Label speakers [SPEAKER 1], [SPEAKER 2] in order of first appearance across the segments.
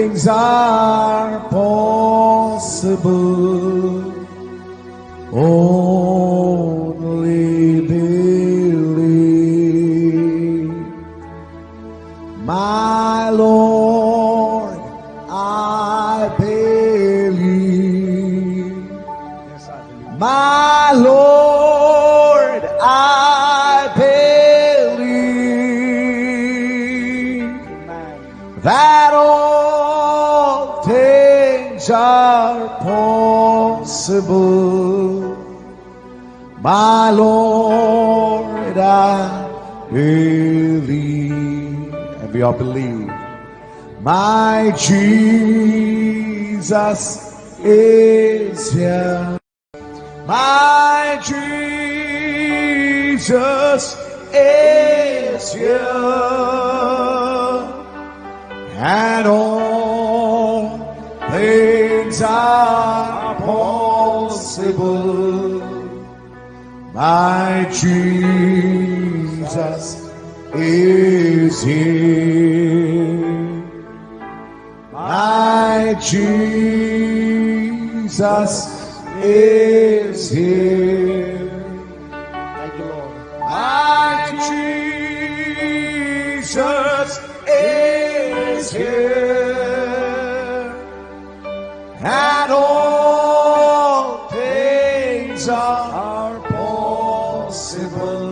[SPEAKER 1] things are possible. Only believe. My Lord, I believe.
[SPEAKER 2] Yes, I believe.
[SPEAKER 1] My Lord, I believe
[SPEAKER 2] Amen.
[SPEAKER 1] that all things are possible. My Lord, I believe. And we all believe. My Jesus is here. My Jesus is here. And all things are possible. My Jesus is here. My Jesus is here.
[SPEAKER 2] Thank you, Lord.
[SPEAKER 1] My Jesus is here. And all things are possible.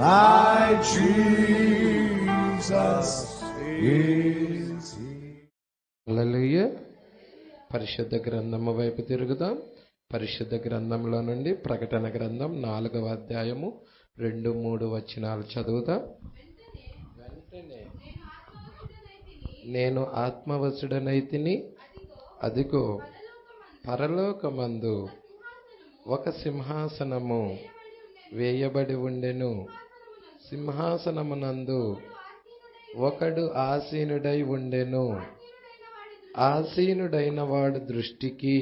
[SPEAKER 1] My Jesus is here.
[SPEAKER 3] హల్లెలూయా. పరిశుద్ధ గ్రంథము వైపు తిరుగుదాం. పరిశుద్ధ గ్రంథంలో నుండి ప్రకటన గ్రంథం 4వ అధ్యాయము 2-3 వచనాలు చదువుదాం. వెంటనే నేను ఆత్మవశుడనైతిని, అదిగో పరలోకమందు ఒక సింహాసనము వేయబడి ఉండెను. సింహాసనమునందు ఒకడు ఆసీనుడై ఉండెను. ఆసీనుడైన వాడు దృష్టికి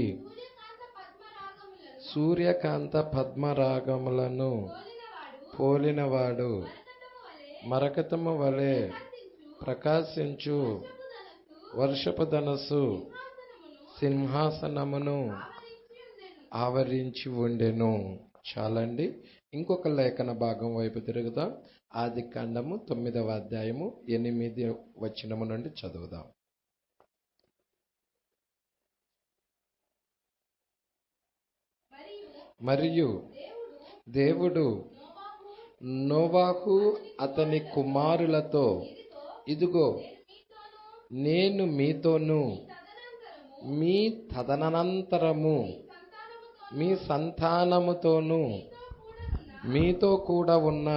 [SPEAKER 3] సూర్యకాంత పద్మరాగములను పోలినవాడు, మరకతము వలె ప్రకాశించు వర్షపు ధనస్సు సింహాసనమును ఆవరించి ఉండెను. చాలండి. ఇంకొక లేఖన భాగం వైపు తిరుగుదాం. ఆదికాండము 9వ అధ్యాయము 8 వచనము నుండి చదువుదాం. మరియు దేవుడు నోవాహు అతని కుమారులతో, ఇదిగో నేను మీతోను మీ తదనంతరము మీ సంతానముతోను మీతో కూడా ఉన్న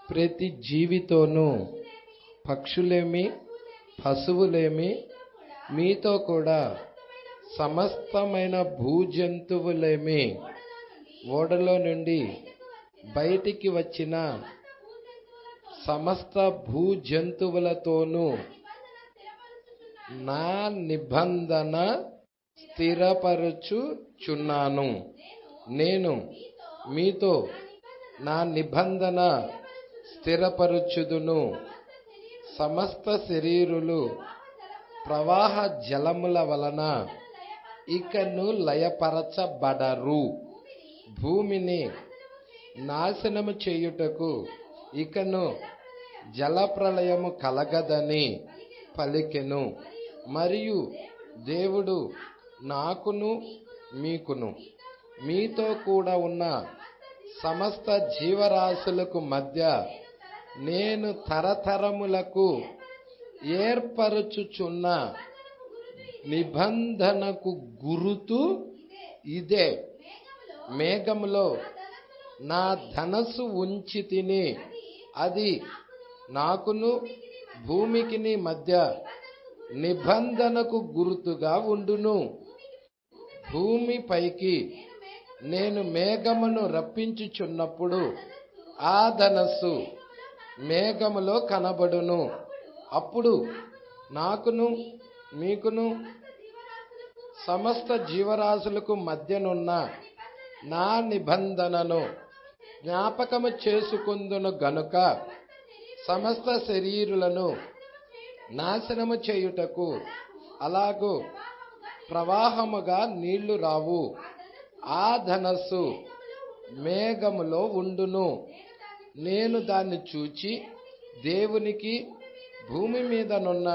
[SPEAKER 3] ప్రతి జీవితోను, పక్షులేమి పశువులేమి, మీతో కూడా సమస్తమైన భూజంతువులేమి, ఓడలో నుండి బయటికి వచ్చిన సమస్త భూజంతువులతోనూ నా నిబంధన స్థిరపరచుచున్నాను. నేను మీతో నా నిబంధన స్థిరపరచుదును. సమస్త శరీరులు ప్రవాహ జలముల వలన ఇకను లయపరచబడరు. భూమిని నాశనము చేయుటకు ఇకను జలప్రళయము కలగదని పలికెను. మరియు దేవుడు నాకును మీకును మీతో కూడా ఉన్న సమస్త జీవరాశులకు మధ్య నేను తరతరములకు ఏర్పరచుచున్న నిబంధనకు గురుతు ఇదే. మేఘములో నా ధనస్సు ఉంచి తిని, అది నాకును భూమికిని మధ్య నిబంధనకు గుర్తుగా ఉండును. భూమిపైకి నేను మేఘమును రప్పించుచున్నప్పుడు ఆ ధనస్సు మేఘములో కనబడును. అప్పుడు నాకును మీకును సమస్త జీవరాశులకు మధ్యనున్న నా నిబంధనను జ్ఞాపకము చేసుకుందును గనుక సమస్త శరీరులను నాశనము చేయుటకు అలాగూ ప్రవాహముగా నీళ్లు రావు. ఆ ధనస్సు మేఘములో ఉండును. నేను దాన్ని చూచి దేవునికి భూమి మీదనున్న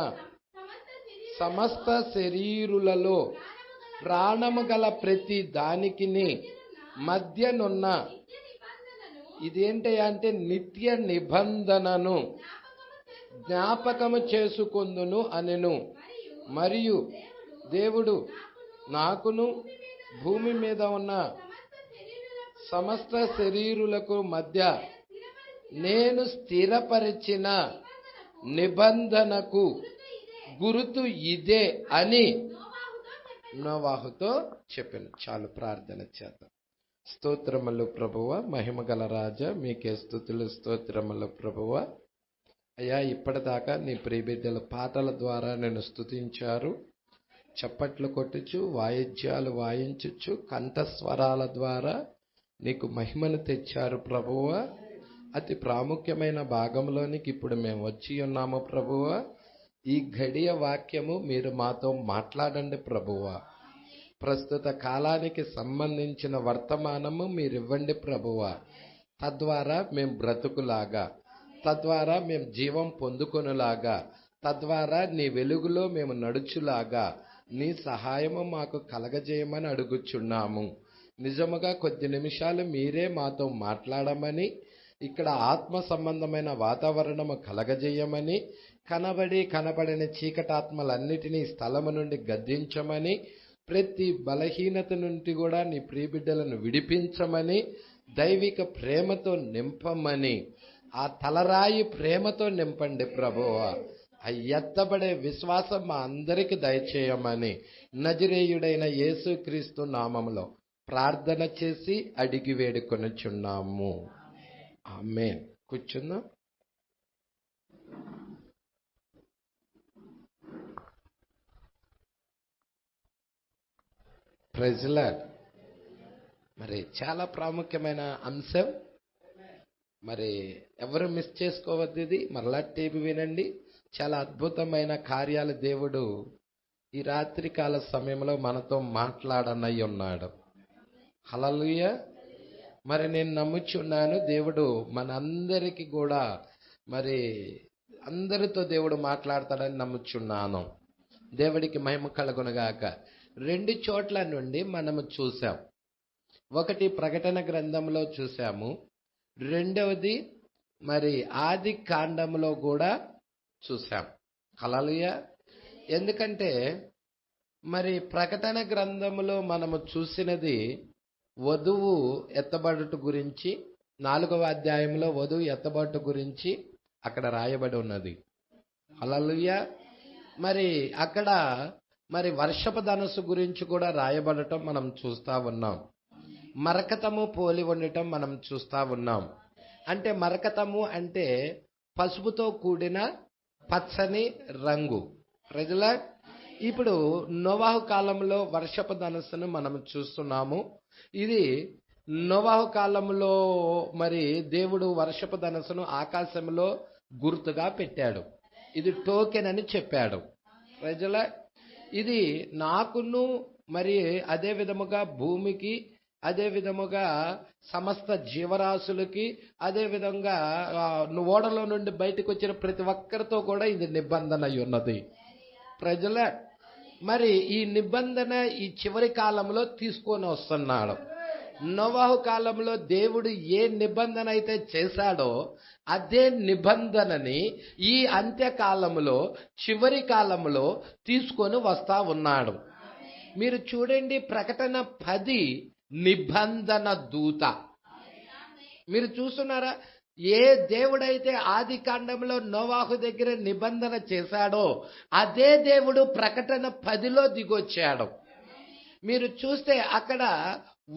[SPEAKER 3] సమస్త శరీరులలో ప్రాణము గల ప్రతి దానికిని మధ్యనున్న ఇదేంటి అంటే నిత్య నిబంధనను జ్ఞాపకము చేసుకొందును అనెను. మరియు దేవుడు నాకును భూమి మీద ఉన్న సమస్త శరీరులకు మధ్య నేను స్థిరపరిచిన నిబంధనకు గురుతు ఇదే అని నోవాహుతో చెప్పాను. చాలు, ప్రార్థన చేద్దాం. స్తోత్రములు ప్రభువ, మహిమగల రాజా, మీకే స్తుతులు స్తోత్రములు ప్రభువ. అయ్యా, ఇప్పటిదాకా నీ ప్రియబిడ్డల పాటల ద్వారా నేను స్తుతించారు. చప్పట్లు కొట్టుచు, వాయిద్యాలు వాయించుచు, కంఠస్వరాల ద్వారా నీకు మహిమను తెచ్చారు ప్రభువ. అతి ప్రాముఖ్యమైన భాగంలోనికి ఇప్పుడు మేము వచ్చి ఉన్నాము ప్రభువ. ఈ గడియ వాక్యము మీరు మాతో మాట్లాడండి ప్రభువ. ప్రస్తుత కాలానికి సంబంధించిన వర్తమానము మీరు ఇవ్వండి ప్రభువ. తద్వారా మేము బ్రతుకులాగా, తద్వారా మేము జీవం పొందుకొనులాగా, తద్వారా నీ వెలుగులో మేము నడుచులాగా నీ సహాయము మాకు కలగజేయమని అడుగుచున్నాము. నిజముగా కొద్ది నిమిషాలు మీరే మాతో మాట్లాడమని, ఇక్కడ ఆత్మ సంబంధమైన వాతావరణము కలగజేయమని, కనబడని చీకటాత్మలన్నిటినీ స్థలము నుండి గద్దించమని, ప్రతి బలహీనత నుండి కూడా నీ ప్రియబిడ్డలను విడిపించమని, దైవిక ప్రేమతో నింపమని, ఆ తలరాయి ప్రేమతో నింపండి ప్రభువా. ఆ ఎత్తబడే విశ్వాసం మా అందరికి దయచేయమని నజరేయుడైన యేసుక్రీస్తు నామములో ప్రార్థన చేసి అడిగి వేడుకొనుచున్నాము. ఆమేన్. కూర్చుందాం. Praise lord. మరి చాలా ప్రాముఖ్యమైన అంశం, మరి ఎవరు మిస్ చేసుకోవద్దు. ఇది మరలా టీవీ వినండి. చాలా అద్భుతమైన కార్యాలు దేవుడు ఈ రాత్రి కాల సమయంలో మనతో మాట్లాడనై ఉన్నాడు. హల్లెలూయా. మరి నేను నమ్ముచున్నాను దేవుడు మనందరికీ కూడా మరి అందరితో దేవుడు మాట్లాడతాడని నమ్ముచున్నాను. దేవుడికి మహిమ కలుగునుగాక. 2 చోట్ల నుండి మనము చూసాం. ఒకటి ప్రకటన గ్రంథంలో చూసాము, రెండవది మరి ఆది కాండంలో కూడా చూసాం. హల్లెలూయా. ఎందుకంటే మరి ప్రకటన గ్రంథంలో మనము చూసినది వధువు ఎత్తబడుట గురించి, 4వ అధ్యాయంలో వధువు ఎత్తబడుట గురించి అక్కడ రాయబడి ఉన్నది. హల్లెలూయా. మరి అక్కడ మరి వర్షపు ధనస్సు గురించి కూడా రాయబడటం మనం చూస్తా ఉన్నాం. మరకతము పోలి ఉండటం మనం చూస్తా ఉన్నాం. అంటే మరకతము అంటే పసుపుతో కూడిన పచ్చని రంగు. ప్రజల ఇప్పుడు నోవాహు కాలంలో వర్షపు ధనస్సును మనం చూస్తున్నాము. ఇది నోవాహు కాలంలో మరి దేవుడు వర్షపు ధనస్సును ఆకాశంలో గుర్తుగా పెట్టాడు. ఇది టోకెన్ అని చెప్పాడు. ప్రజల ఇది నాకును మరి అదే విధముగా భూమికి, అదే విధముగా సమస్త జీవరాశులకి, అదే విధంగా ఓడలో నుండి బయటకు వచ్చిన ప్రతి ఒక్కరితో కూడా ఇది నిబంధన అయి ఉన్నది. ప్రజల మరి ఈ నిబంధన ఈ చివరి కాలంలో తీసుకొని వస్తున్నాడు. నోవాహు కాలంలో దేవుడు ఏ నిబంధన అయితే చేశాడో అదే నిబంధనని ఈ అంత్యకాలంలో చివరి కాలంలో తీసుకొని వస్తా ఉన్నాడు. మీరు చూడండి, ప్రకటన 10 నిబంధన దూత. మీరు చూస్తున్నారా? ఏ దేవుడైతే ఆది కాండంలో నోవాహు దగ్గర నిబంధన చేశాడో అదే దేవుడు ప్రకటన 10లో దిగొచ్చాడు. మీరు చూస్తే అక్కడ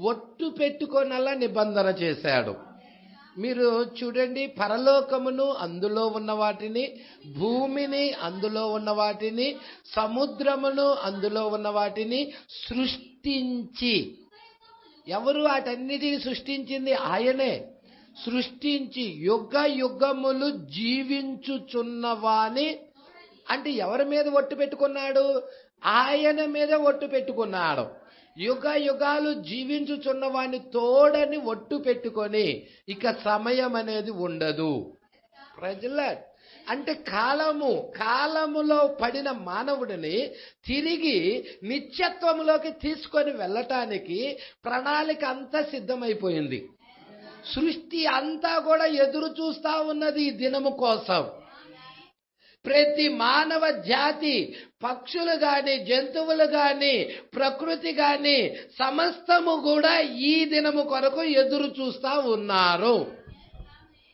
[SPEAKER 3] ఒట్టు పెట్టుకొనలా నిబంధన చేశాడు. మీరు చూడండి, పరలోకమును అందులో ఉన్న వాటిని, భూమిని అందులో ఉన్న వాటిని, సముద్రమును అందులో ఉన్న వాటిని సృష్టించి, ఎవరు వాటన్నిటిని సృష్టించింది? ఆయనే. సృష్టించి యుగ యుగములు జీవించుచున్నవాని అంటే ఎవరి మీద ఒట్టు పెట్టుకున్నాడు? ఆయన మీద ఒట్టు పెట్టుకున్నాడు. యుగ యుగాలు జీవించుచున్న వాడిని తోడని ఒట్టు పెట్టుకొని ఇక సమయం అనేది ఉండదు. ప్రజల అంటే కాలములో పడిన మానవుడిని తిరిగి నిత్యత్వంలోకి తీసుకొని వెళ్ళటానికి ప్రణాళిక అంతా సిద్ధమైపోయింది. సృష్టి అంతా కూడా ఎదురు చూస్తా ఉన్నది ఈ దినము కోసం. ప్రతి మానవ జాతి, పక్షులు గాని, జంతువులు గాని, ప్రకృతి గాని సమస్తము కూడా ఈ దినము కొరకు ఎదురు చూస్తా ఉన్నారు.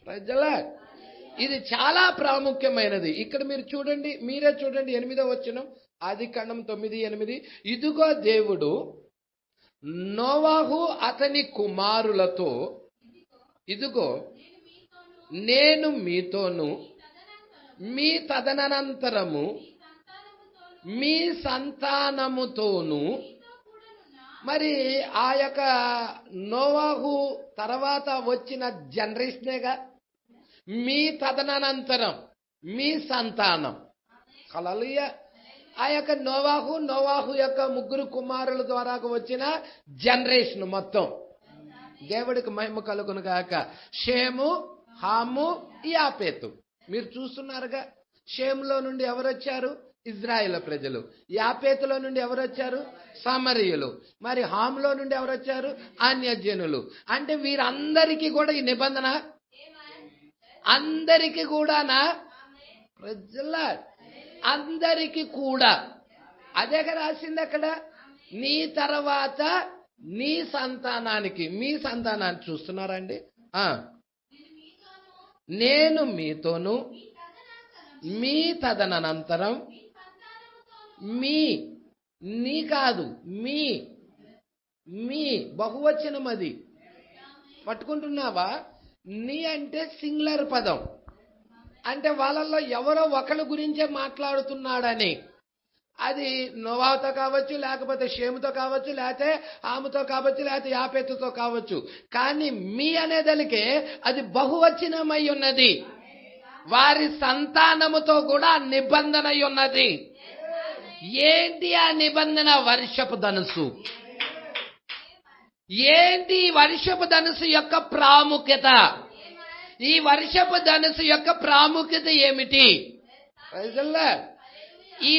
[SPEAKER 3] ప్రజల ఇది చాలా ప్రాముఖ్యమైనది. ఇక్కడ మీరు చూడండి, మీరే చూడండి 8వ వచనం, ఆదికాండం 9:8. ఇదిగో దేవుడు నోవాహు అతని కుమారులతో, ఇదిగో నేను మీతోను మీ తదనంతరము మీ సంతానముతోను. మరి ఆ యొక్క నోవాహు తర్వాత వచ్చిన జనరేషనేగా మీ తదనంతరం మీ సంతానం. హల్లెలూయా. ఆ యొక్క నోవాహు యొక్క 3 కుమారుల ద్వారా వచ్చిన జనరేషన్ మొత్తం. దేవుడికి మహిమ కలుగును గాక. షేము, హాము, యాపేతు. మీరు చూస్తున్నారుగా, షేములో నుండి ఎవరు వచ్చారు? ఇజ్రాయేల్ ప్రజలు. యాపేతులో నుండి ఎవరు వచ్చారు? సమరీయులు. మరి హాములో నుండి ఎవరు వచ్చారు? అన్యజనులు. అంటే వీరందరికీ కూడా ఈ నిబంధన అందరికీ కూడానా? ప్రజల అందరికీ కూడా అదేగా రాసింది అక్కడ. నీ తర్వాత నీ సంతానానికి, మీ సంతానాన్ని చూస్తున్నారండి. నేను మీతోను మీ తదనంతరం నీ కాదు మీ బహువచనం. అది పట్టుకుంటున్నావా? నీ అంటే సింగులర్ పదం. అంటే వాళ్ళల్లో ఎవరో ఒకరి గురించే మాట్లాడుతున్నాడని. అది నోవాహుతో కావచ్చు, లేకపోతే షేముతో కావచ్చు, లేకపోతే ఆముతో కావచ్చు, లేకపోతే యాపేతుతో కావచ్చు. కానీ మీ అనేదలికే అది బహువచనమై ఉన్నది. వారి సంతానముతో కూడా నిబంధన ఉన్నది. ఏంటి ఆ నిబంధన? వర్షపు ధనుసు. ఏంటి వర్షపు ధనుసు యొక్క ప్రాముఖ్యత? ఈ వర్షపు ధనుసు యొక్క ప్రాముఖ్యత ఏమిటి? ఈ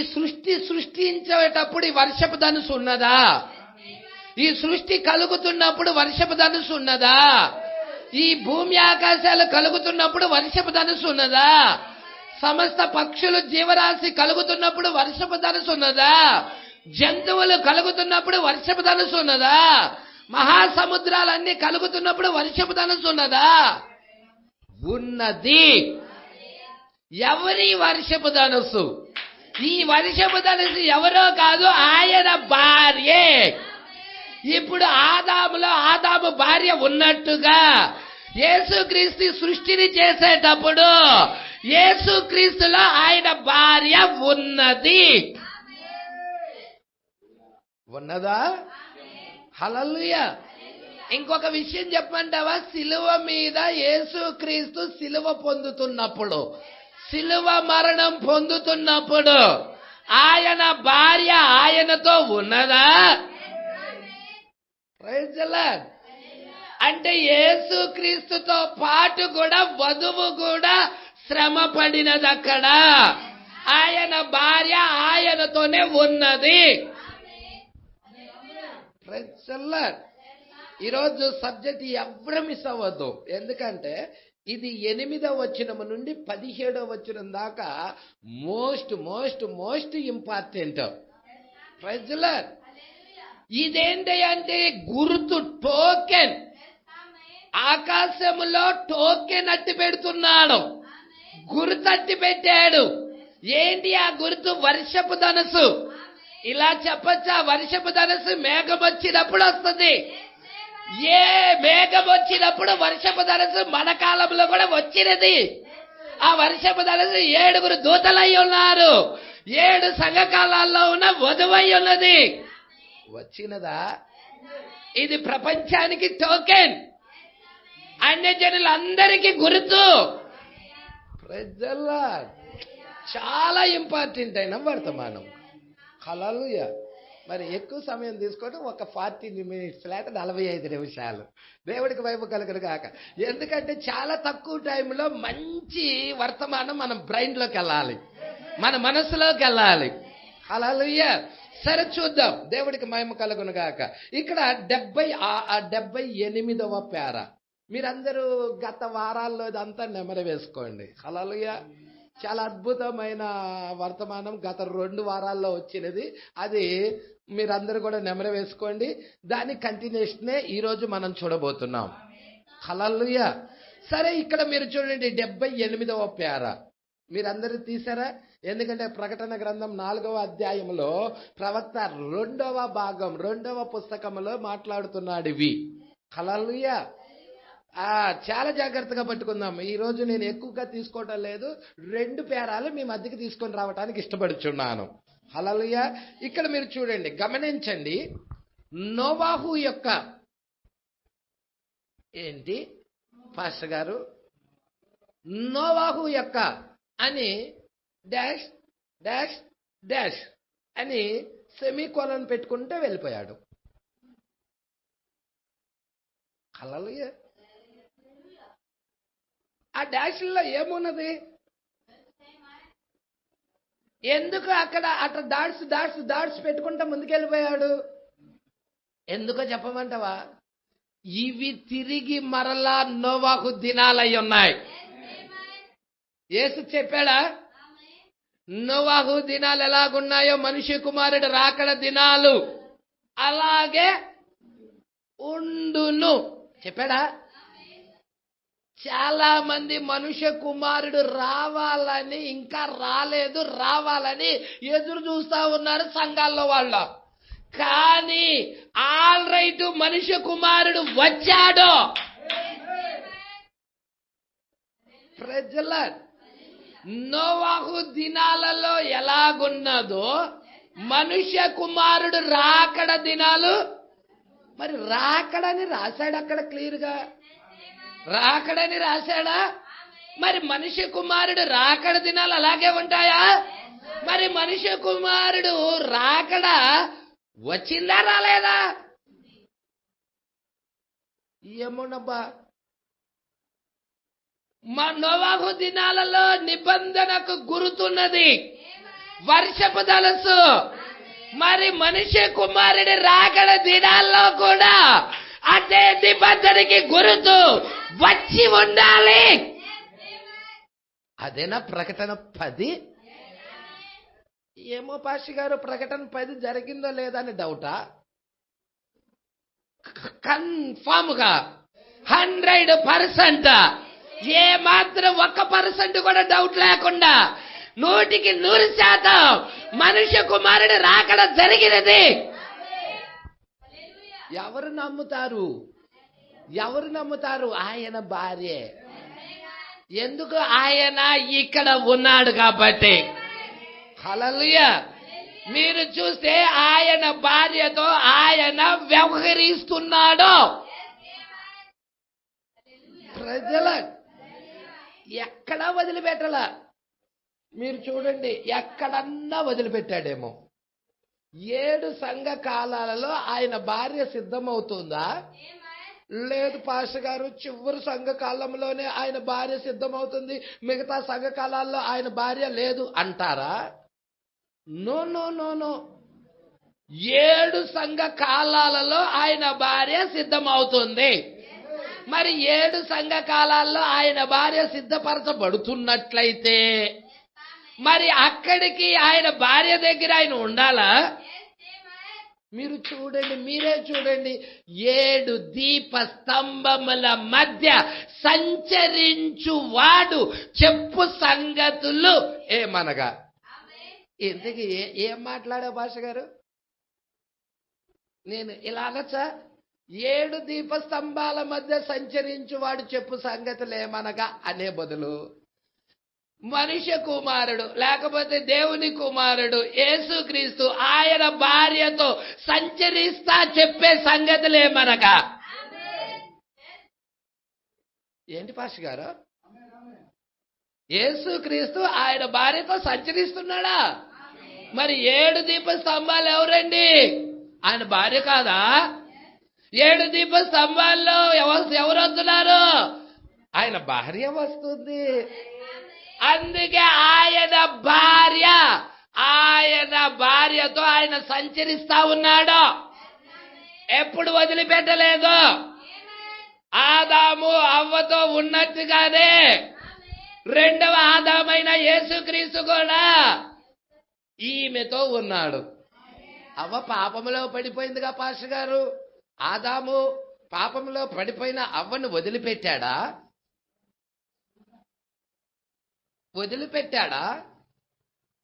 [SPEAKER 3] సృష్టించేటప్పుడు ఈ వర్షపు ధనుసు ఉన్నదా? ఈ సృష్టి కలుగుతున్నప్పుడు వర్షపు ధనుసు ఉన్నదా? ఈ భూమి ఆకాశాలు కలుగుతున్నప్పుడు వర్షపు ధనుసు ఉన్నదా? సమస్త పక్షులు జీవరాశి కలుగుతున్నప్పుడు వర్షపు ధనుసు ఉన్నదా? జంతువులు కలుగుతున్నప్పుడు వర్షపు ధనుసు ఉన్నదా? మహాసముద్రాలన్నీ కలుగుతున్నప్పుడు వర్షపు ధనుసు ఉన్నదా? ఉన్నది. ఎవరి వర్షపు ధనుసు? ఈ వర్షపు ధనుసు ఎవరో కాదు, ఆయన భార్యే. ఇప్పుడు ఆదాము భార్య ఉన్నట్టుగా యేసుక్రీస్తు సృష్టిని చేసేటప్పుడు యేసుక్రీస్తులో ఆయన భార్య ఉన్నదా? హల్లెలూయా. ఇంకొక విషయం చెప్పమంటావా? సిలువ మీద యేసుక్రీస్తు సిలువ పొందుతున్నప్పుడు, సిలువ మరణం పొందుతున్నప్పుడు ఆయన భార్య ఆయనతో ఉన్నదా? Praise the lord. అంటే యేసుక్రీస్తుతో పాటు కూడా వధువు కూడా శ్రమ పడినది అక్కడ. ఆయన భార్య ఆయనతోనే ఉన్నది. Praise the lord. ఈరోజు సబ్జెక్ట్ ఎవరు మిస్ అవ్వద్దు. ఎందుకంటే ఇది 8వ వచనం నుండి 17వ వచనం దాకా most important. Praise the lord. ఇదేంటి అంటే గుర్తు, టోకెన్. ఆకాశములో టోకెన్ అట్టి పెడుతున్నాడు, గుర్తు అట్టి పెట్టాడు. ఏంటి ఆ గుర్తు? వర్షపు ధనుసు. ఇలా చెప్పచ్చా? వర్షపు ధనుసు మేఘం వచ్చినప్పుడు వస్తుంది. ఏ మేఘం వచ్చినప్పుడు వర్షపు ధనుసు మన కాలంలో కూడా వచ్చినది. ఆ వర్షపు ధనుసు 7 దూతలై ఉన్నారు. 7 సంఘకాలాల్లో ఉన్న వధువై ఉన్నది. వచ్చినదా? ఇది ప్రపంచానికి టోకెన్, అన్యజనులందరికీ గుర్తు. Praise the lord. చాలా ఇంపార్టెంట్ అయిన వర్తమానం. హల్లెలూయా. మరి ఎక్కువ సమయం తీసుకోవడం ఒక 40 minutes లేక 45 నిమిషాలు. దేవుడికి వైపు కలుగును గాక. ఎందుకంటే చాలా తక్కువ టైంలో మంచి వర్తమానం మన బ్రెయిన్లోకి వెళ్ళాలి, మన మనసులోకి వెళ్ళాలి. హల్లెలూయా. సరే చూద్దాం. దేవుడికి మహిమ కలుగును గాక. ఇక్కడ 78వ పేర. మీరందరూ గత వారాల్లో ఇదంతా నెమరు వేసుకోండి. హల్లెలూయా. చాలా అద్భుతమైన వర్తమానం గత 2 వారాల్లో వచ్చినది. అది మీరందరూ కూడా నెమరు వేసుకోండి. దాని కంటిన్యూషనే ఈరోజు మనం చూడబోతున్నాం. హల్లెలూయా. సరే ఇక్కడ మీరు చూడండి 78వ పేర. మీరందరూ తీసారా? ఎందుకంటే ప్రకటన గ్రంథం 4వ అధ్యాయంలో ప్రవక్త 2వ భాగం 2వ పుస్తకంలో మాట్లాడుతున్నాడు ఇవి. హల్లెలూయా. చాలా జాగ్రత్తగా పట్టుకుందాం. ఈ రోజు నేను ఎక్కువగా తీసుకోవటం లేదు. 2 పేరాలు మీ మధ్యకి తీసుకొని రావడానికి ఇష్టపడుచున్నాను. హల్లెలూయా. ఇక్కడ మీరు చూడండి, గమనించండి. నోవాహు యొక్క ఏంటి పాస్టర్ గారు, నోవాహు యొక్క అని డాష్ డాష్ డాష్ అని సెమీకోలన్ పెట్టుకుంటే వెళ్ళిపోయాడు. హల్లెలూయా. ఆ డాష్లో ఏమున్నది? ఎందుకు అక్కడ అట్లా డాట్స్ డాట్స్ డాట్స్ పెట్టుకుంటా ముందుకెళ్ళిపోయాడు? ఎందుకో చెప్పమంటావా? ఇవి తిరిగి మరలా నోవాహు దినాలై ఉన్నాయి. యేసు చెప్పాడా? నోవాహు దినాలు ఎలాగున్నాయో మనుష్య కుమారుడు రాకడ దినాలు అలాగే ఉండును చెప్పాడా? చాలా మంది మనుష్య కుమారుడు రావాలని, ఇంకా రాలేదు, రావాలని ఎదురు చూస్తా ఉన్నారు సంఘాల్లో వాళ్ళ. కానీ ఆల్ రైట్, మనుష్య కుమారుడు వచ్చాడు. ప్రజల నోవాహు దినాలలో ఎలాగున్నదో మనుష్య కుమారుడు రాకడ దినాలు. మరి రాకడని రాశాడు అక్కడ క్లియర్గా, రాకడని రాశాడా? మరి మనుష్య కుమారుడు రాకడ దినాలు అలాగే ఉంటాయా? మరి మనుష్య కుమారుడు రాకడ వచ్చిందా రాలేదా? ఏమోనబ్బా. మా నోవాహు దినాలలో నిబంధనకు గుర్తున్నది వర్షపు ధనుసు. మరి మనుష్య కుమారుడి రాకడ దినాల్లో కూడా అదే నిబంధనకి గుర్తు వచ్చి ఉండాలి. అదేనా ప్రకటన 10? ఏమో పాషి గారు, ప్రకటన 10 జరిగిందో లేదా అని డౌటా? కన్ఫామ్ గా 100% ఏ మాత్రం 1% కూడా డౌట్ లేకుండా 100% మనుష్య కుమారుడు రాకడ జరిగినది. ఎవరు నమ్ముతారు? ఎవరు నమ్ముతారు? ఆయన భార్య. ఎందుకు? ఆయన ఇక్కడ ఉన్నాడు కాబట్టి. హల్లెలూయా. మీరు చూస్తే ఆయన భార్యతో ఆయన వ్యవహరిస్తున్నాడు. ప్రజల ఎక్కడా వదిలిపెట్టలా. మీరు చూడండి, ఎక్కడన్నా వదిలిపెట్టాడేమో. 7 సంఘ కాలాలలో ఆయన భార్య సిద్ధమవుతుందా? లేదు పాస్టర్ గారు, చివరి సంఘ కాలంలోనే ఆయన భార్య సిద్ధమవుతుంది, మిగతా సంఘ కాలాల్లో ఆయన భార్య లేదు అంటారా? No no no no. 7 సంఘ కాలాలలో ఆయన భార్య సిద్ధమవుతుంది. మరి 7 సంఘ కాలాల్లో ఆయన భార్య సిద్ధపరచబడుతున్నట్లయితే మరి అక్కడికి ఆయన భార్య దగ్గర ఆయన ఉండాలా? మీరు చూడండి, మీరే చూడండి. 7 దీప స్తంభముల మధ్య సంచరించువాడు చెప్పు సంగతులు ఏమనగా. ఇంతకీ ఏం మాట్లాడా భాష గారు? నేను ఇలా అనొచ్చా? 7 దీప స్తంభాల మధ్య సంచరించువాడు చెప్పు సంగతులు ఏమనగా అనే బదులు మనుష్య కుమారుడు లేకపోతే దేవుని కుమారుడు యేసుక్రీస్తు ఆయన భార్యతో సంచరిస్తా చెప్పే సంగతులు ఏమనగా. ఏంటి పాస్టర్ గారు? యేసుక్రీస్తు ఆయన భార్యతో సంచరిస్తున్నాడా? మరి 7 దీప స్తంభాలు ఎవరండి? ఆయన భార్య కాదా? 7 దీప స్తంభాల్లో ఎవరు వస్తున్నారు? ఆయన భార్య వస్తుంది. అందుకే ఆయన భార్యతో ఆయన సంచరిస్తా ఉన్నాడు. ఎప్పుడు వదిలిపెట్టలేదు. ఆదాము అవ్వతో ఉన్నట్టుగానే రెండవ ఆదామైన యేసుక్రీస్తు కూడా ఈమెతో ఉన్నాడు. అవ్వ పాపములో పడిపోయిందిగా పాస్టర్ గారు. ఆదాము పాపములో పడిపోయిన అవ్వను వదిలిపెట్టాడా?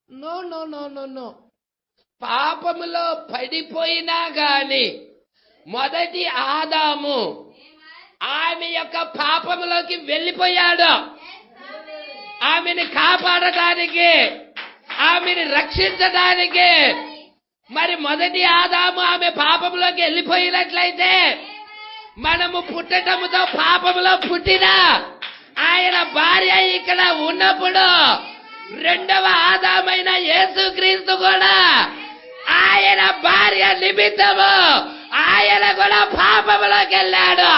[SPEAKER 3] No no no no no. పాపములో పడిపోయినా గాని మొదటి ఆదాము ఆమె యొక్క పాపములోకి వెళ్ళిపోయాడు. ఆమెని కాపాడటానికి, ఆమెని రక్షించడానికి. మరి మొదటి ఆదాము ఆమె పాపములోకి వెళ్ళిపోయినట్లయితే మనము పుట్టటముతో పాపములో పుట్టినా ఆయన భార్య ఇక్కడ ఉన్నప్పుడు రెండవ ఆదామైన యేసుక్రీస్తు కూడా ఆయన భార్య నిమిత్తము ఆయన కూడా పాపములోకి వెళ్ళాడు.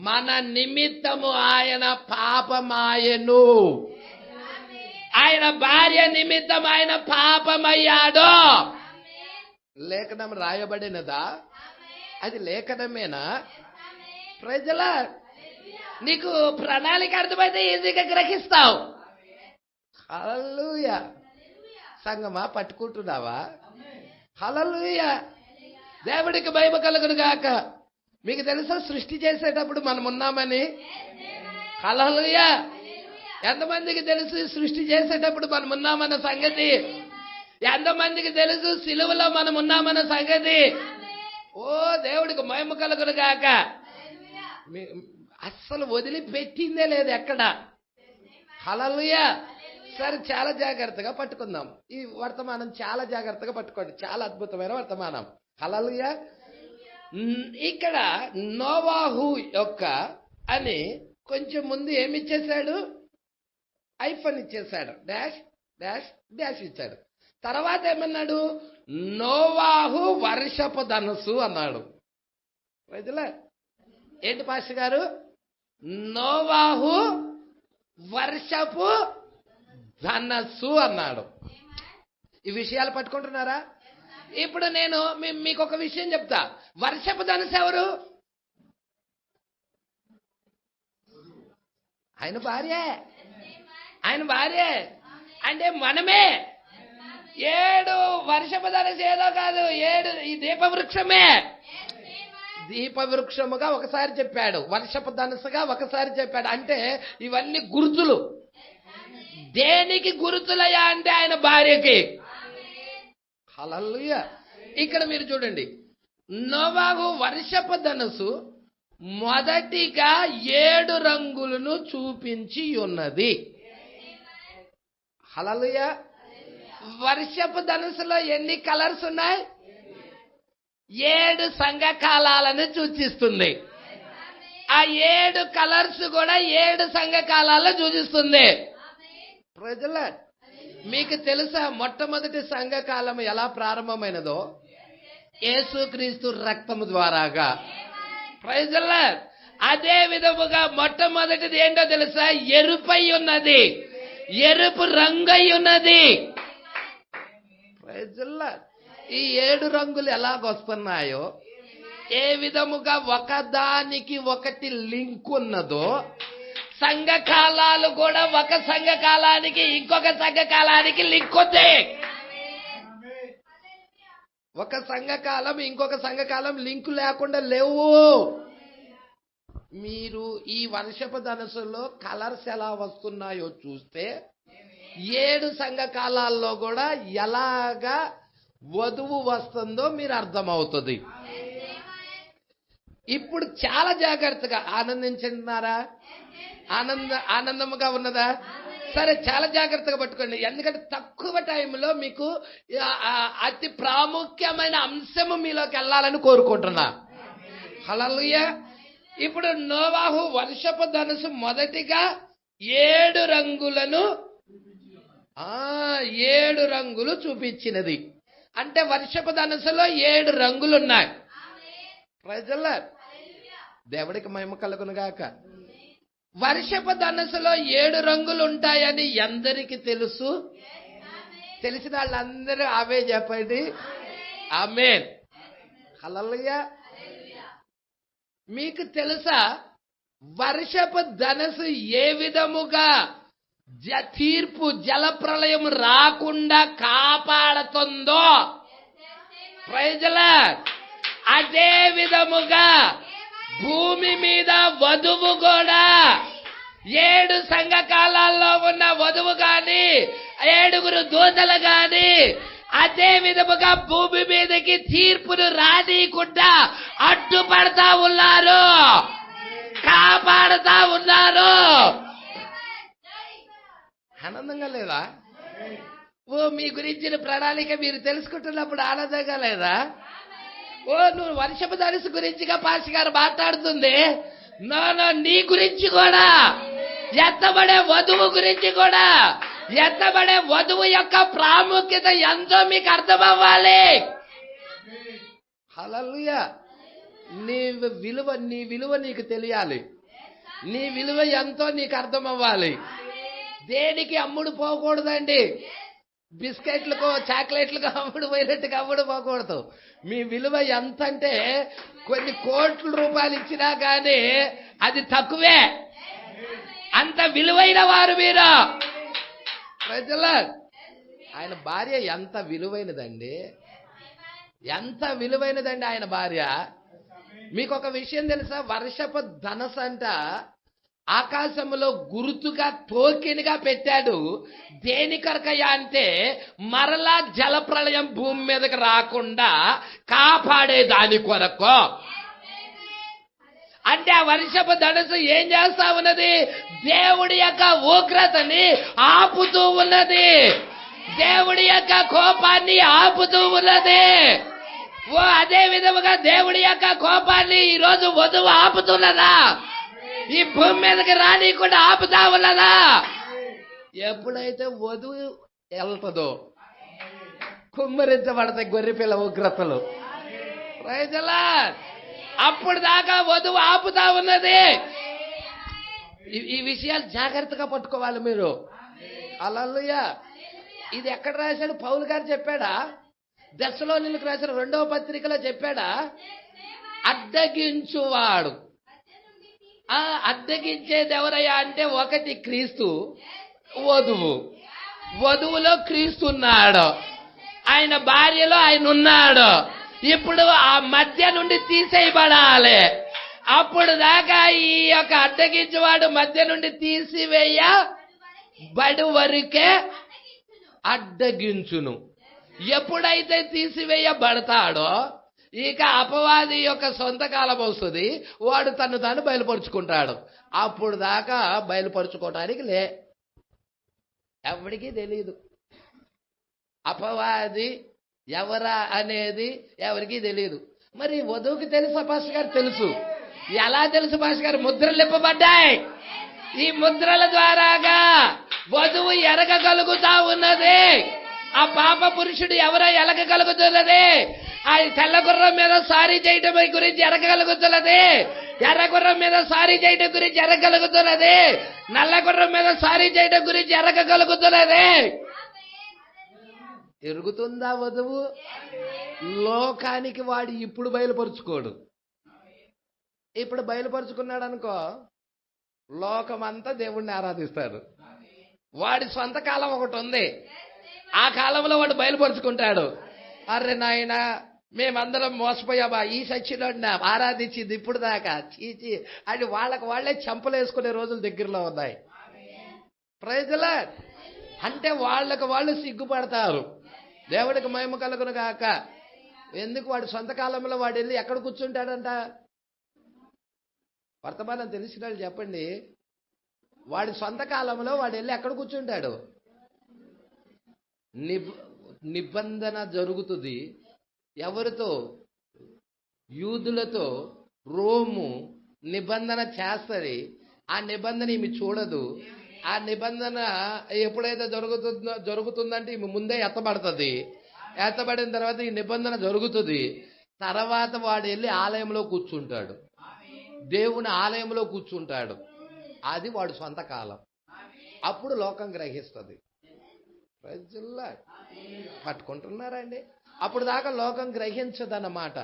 [SPEAKER 3] మన నిమిత్తము ఆయన పాపమాయను. ఆయన భార్య నిమిత్తం ఆయన పాపమయ్యాడు. లేఖనం రాయబడినదా? అది లేఖనమేనా? ప్రజల నీకు ప్రణాళిక అర్థమైతే ఈజీగా గ్రహిస్తావు. హల్లెలూయా. సంగమా పట్టుకుంటున్నావా? హల్లెలూయా. దేవుడికి మహిమ కలుగును గాక. మీకు తెలుసా సృష్టి చేసేటప్పుడు మనం ఉన్నామని? హల్లెలూయా. ఎంతమందికి తెలుసు సృష్టి చేసేటప్పుడు మనం ఉన్నామన్న సంగతి? ఎంతమందికి తెలుసు సిలువలో మనం ఉన్నామన్న సంగతి? ఓ దేవుడికి మహిమ కలుగును గాక. అస్సలు వదిలిపెట్టిందే లేదు ఎక్కడ. హల్లెలూయా. సరే, చాలా జాగ్రత్తగా పట్టుకుందాం ఈ వర్తమానం. చాలా జాగ్రత్తగా పట్టుకోండి. చాలా అద్భుతమైన వర్తమానం. హల్లెలూయా. ఇక్కడ నోవాహు యొక్క అని కొంచెం ముందు ఏమి ఇచ్చేశాడు? ఐఫోన్ ఇచ్చేశాడు. డాష్ డాష్ డాష్ ఇచ్చాడు. తర్వాత ఏమన్నాడు? నోవాహు వర్షపు ధనుసు అన్నాడు. రైతులే ఏంటి పాస్టర్ గారు? నోవాహు వర్షపు ధనస్సు అన్నాడు. ఈ విషయాలు పట్టుకుంటున్నారా? ఇప్పుడు నేను మీకు ఒక విషయం చెప్తా. వర్షపు ధనుసు ఎవరు? ఆయన భార్యే. ఆయన భార్యే అంటే మనమే. 7 వర్షపు ధనుసు ఏదో కాదు, 7 ఈ దీపవృక్షమే. దీపవృక్షముగా ఒకసారి చెప్పాడు, వర్షపు ధనుసుగా ఒకసారి చెప్పాడు. అంటే ఇవన్నీ గుర్తులు. దేనికి గుర్తులయ్యా అంటే ఆయన భార్యకి. హల్లెలూయా. ఇక్కడ మీరు చూడండి, నోవాహు వర్షపు ధనుసు మొదటిగా 7 రంగులను చూపించి ఉన్నది. హల్లెలూయా. వర్షపు ధనుసులో ఎన్ని కలర్స్ ఉన్నాయి? 7 సంఘకాలాలను సూచిస్తుంది. ఆ 7 కలర్స్ కూడా 7 సంఘకాలాలను సూచిస్తుంది. ప్రజల మీకు తెలుసా మొట్టమొదటి సంఘకాలం ఎలా ప్రారంభమైనదో? యేసుక్రీస్తు రక్తము ద్వారాగా. ప్రజల అదే విధముగా మొట్టమొదటిది ఏంటో తెలుసా? ఎరుపై ఉన్నది, ఎరుపు రంగై ఉన్నది. ప్రజల ఈ 7 రంగులు ఎలాగొస్తున్నాయో, ఏ విధముగా ఒకదానికి ఒకటి లింక్ ఉన్నదో, సంఘకాలాలు కూడా ఒక సంఘకాలానికి ఇంకొక సంఘకాలానికి లింక్ ఉంది. ఒక సంఘకాలం ఇంకొక సంఘకాలం లింక్ లేకుండా లేవు. మీరు ఈ వర్షపు ధనుసులో కలర్స్ ఎలా వస్తున్నాయో చూస్తే 7 సంఘకాలాల్లో కూడా ఎలాగా వధువు వస్తుందో మీరు అర్థమవుతుంది. ఇప్పుడు చాలా జాగ్రత్తగా ఆనందించున్నారా? ఆనందముగా ఉన్నదా? సరే, చాలా జాగ్రత్తగా పట్టుకోండి. ఎందుకంటే తక్కువ టైంలో మీకు అతి ప్రాముఖ్యమైన అంశము మీలోకి వెళ్ళాలని కోరుకుంటున్నా. హల్లెలూయా. ఇప్పుడు నోవాహు వర్షపు ధనుసు మొదటిగా 7 రంగులను 7 రంగులు చూపించినది. అంటే వర్షపు ధనుసులో 7 రంగులున్నాయి. ప్రజల దేవుడికి మహిమ కలుగును గాక. వర్షపు ధనుసులో 7 రంగులు ఉంటాయని ఎందరికి తెలుసు? తెలిసిన వాళ్ళందరూ అవే చెప్పండి. ఆమేన్. హల్లెలూయా. మీకు తెలుసా వర్షపు ధనుసు ఏ విధముగా తీర్పు జలప్రళయం రాకుండా కాపాడుతుందో? Praise the lord. అదే విధముగా భూమి మీద వధువు కూడా 7 సంఘకాలాల్లో ఉన్న వధువు గాని 7 దూతలు గాని అదే విధముగా భూమి మీదకి తీర్పును రానీయకుండా అడ్డుపడతా ఉన్నారు, కాపాడుతా ఉన్నారు. ఆనందంగా లేదా? మీ గురించిన ప్రణాళిక మీరు తెలుసుకుంటున్నప్పుడు ఆనందంగా లేదా? నువ్వు వర్షపు ధనుసు గురించిగా పాస్టర్ గారు మాట్లాడుతుంది. నీ గురించి కూడా, ఎత్తబడే వధువు గురించి కూడా, ఎత్తబడే వధువు యొక్క ప్రాముఖ్యత ఎంతో మీకు అర్థం అవ్వాలి. హల్లెలూయా. నీ విలువ నీకు తెలియాలి. నీ విలువ ఎంతో నీకు అర్థం అవ్వాలి. దేనికి అమ్ముడు పోకూడదండి. బిస్కెట్లకు చాక్లెట్లకు అమ్ముడు పోయినట్టుగా అమ్ముడు పోకూడదు. మీ విలువ ఎంత అంటే కొన్ని కోట్ల రూపాయలు ఇచ్చినా కానీ అది తక్కువే. అంత విలువైన వారు మీరు. ప్రజలు, ఆయన భార్య ఎంత విలువైనదండి, ఎంత విలువైనదండి ఆయన భార్య. మీకు ఒక విషయం తెలుసా? వర్షపు ధనుసు అంట ఆకాశంలో గుర్తుగా టోకెన్గా పెట్టాడు. దేని కొరకయ్యా అంటే మరలా జలప్రళయం భూమి మీదకి రాకుండా కాపాడే దాని కొరకు. అంటే ఆ వర్షపు ధనుసు ఏం చేస్తా ఉన్నది? దేవుడి యొక్క ఉగ్రతని ఆపుతూ ఉన్నది, దేవుడి యొక్క కోపాన్ని ఆపుతూ ఉన్నది. అదే విధముగా దేవుడి యొక్క కోపాన్ని ఈరోజు వధువు ఆపుతున్నదా? ఈ భూమి మీదకి రానీయకుండా ఆపుతా ఉన్నదా? ఎప్పుడైతే వధువు వెళ్తుందో కుమ్మరించబడతాయి గొర్రెపిల్ల ఉగ్రతలు. Praise the lord. అప్పుడు దాకా వధువు ఆపుతా ఉన్నది. ఈ విషయాలు జాగ్రత్తగా పట్టుకోవాలి మీరు. హల్లెలూయా. ఇది ఎక్కడ రాశాడు? పౌలు గారు చెప్పాడా? దెస్సలోనికీయులకు రాసిన 2వ పత్రికలో చెప్పాడా? అడ్డగించువాడు. అడ్డగించేది ఎవరయ్యా అంటే ఒకటి క్రీస్తు, వధువు. వధువులో క్రీస్తు ఉన్నాడు, ఆయన భార్యలో ఆయన ఉన్నాడు. ఇప్పుడు ఆ మధ్య నుండి తీసేయబడాలి. అప్పుడు దాకా ఈ యొక్క అడ్డగించేవాడు మధ్య నుండి తీసివేయబడి వరకే అడ్డగించును. ఎప్పుడైతే తీసివేయబడతాడో ఇక అపవాది యొక్క సొంత కాలం వస్తుంది. వాడు తను తాను బయలుపరుచుకుంటాడు. అప్పుడు దాకా బయలుపరుచుకోవటానికి ఎవరికీ తెలియదు. అపవాది ఎవరా అనేది ఎవరికీ తెలియదు. మరి వధువుకి తెలుసా పాస్టర్ గారు? తెలుసు. ఎలా తెలుసు పాస్టర్ గారు? ముద్రలు ఇప్పబడ్డాయి. ఈ ముద్రల ద్వారాగా వధువు ఎరగగలుగుతా ఉన్నది. ఆ పాప పురుషుడు ఎవరో ఎలగగలుగుతున్నది. ఆ తెల్ల గుర్రం మీద సారీ చేయటం గురించి ఎరగగలుగుతున్నది. ఎర్ర గుర్రం మీద సారీ చేయటం గురించి ఎరగగలుగుతున్నది. నల్ల గుర్రం మీద సారీ చేయటం గురించి ఎరగగలుగుతున్నది. ఎరుగుతుందా వధువు? లోకానికి వాడు ఇప్పుడు బయలుపరుచుకోడు. ఇప్పుడు బయలుపరుచుకున్నాడు అనుకో, లోకమంతా దేవుణ్ణి ఆరాధిస్తారు. వాడి సొంత కాలం ఒకటి ఉంది. ఆ కాలంలో వాడు బయలుపరుచుకుంటాడు. అరే నాయన, మేమందరం మోసపోయామా, ఈ సచ్చిలో ఆరాధించింది ఇప్పుడు దాకా చీచి అని వాళ్ళకి వాళ్లే చెంపలేసుకునే రోజులు దగ్గరలో ఉన్నాయి. Praise the lord. అంటే వాళ్ళకు వాళ్ళు సిగ్గుపడతారు. దేవుడికి మహిమ కలుగును గాక. ఎందుకు? వాడి సొంత కాలంలో వాడు వెళ్ళి ఎక్కడ కూర్చుంటాడంట? వర్తమానం తెలిసిన వాళ్ళు చెప్పండి. వాడి సొంత కాలంలో వాడు వెళ్ళి ఎక్కడ కూర్చుంటాడు? నిబంధన జరుగుతుంది. ఎవరితో? యూదులతో రోము నిబంధన చేస్తుంది. ఆ నిబంధన ఈమె చూడదు. ఆ నిబంధన ఎప్పుడైతే జరుగుతుందంటే ఈమె ముందే ఎత్తబడుతుంది. ఎత్తబడిన తర్వాత ఈ నిబంధన జరుగుతుంది. తర్వాత వాడు వెళ్ళి ఆలయంలో కూర్చుంటాడు, దేవుని ఆలయంలో కూర్చుంటాడు. అది వాడు సొంత కాలం. అప్పుడు లోకం గ్రహిస్తుంది. ప్రజల్లా పట్టుకుంటున్నారండి. అప్పుడు దాకా లోకం గ్రహించదన్నమాట.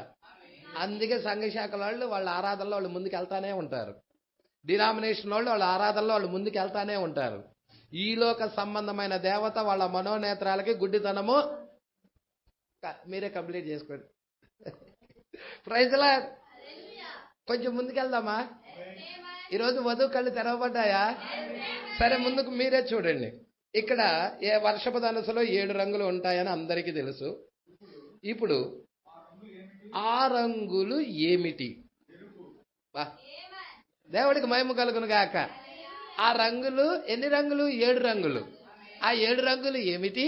[SPEAKER 3] అందుకే సంఘశాఖల వాళ్ళు వాళ్ళ ఆరాధనలో వాళ్ళు ముందుకు వెళ్తానే ఉంటారు. డినామినేషన్ వాళ్ళు వాళ్ళ ఆరాధనలో వాళ్ళు ముందుకు వెళ్తానే ఉంటారు. ఈ లోక సంబంధమైన దేవత వాళ్ళ మనోనేత్రాలకి గుడ్డితనము. మీరే కంప్లీట్ చేసుకోండి. Praise lord. కొంచెం ముందుకెళ్దామా? ఈరోజు వధువు కళ్ళు తెరవబడ్డాయా? సరే, ముందుకు మీరే చూడండి. ఇక్కడ వర్షపు ధనుసులో 7 రంగులు ఉంటాయని అందరికీ తెలుసు. ఇప్పుడు ఆ రంగులు ఏమిటి? దేవుడికి మహిమ కలుగును గాక. ఆ రంగులు ఎన్ని రంగులు? 7 రంగులు. ఆ 7 రంగులు ఏమిటి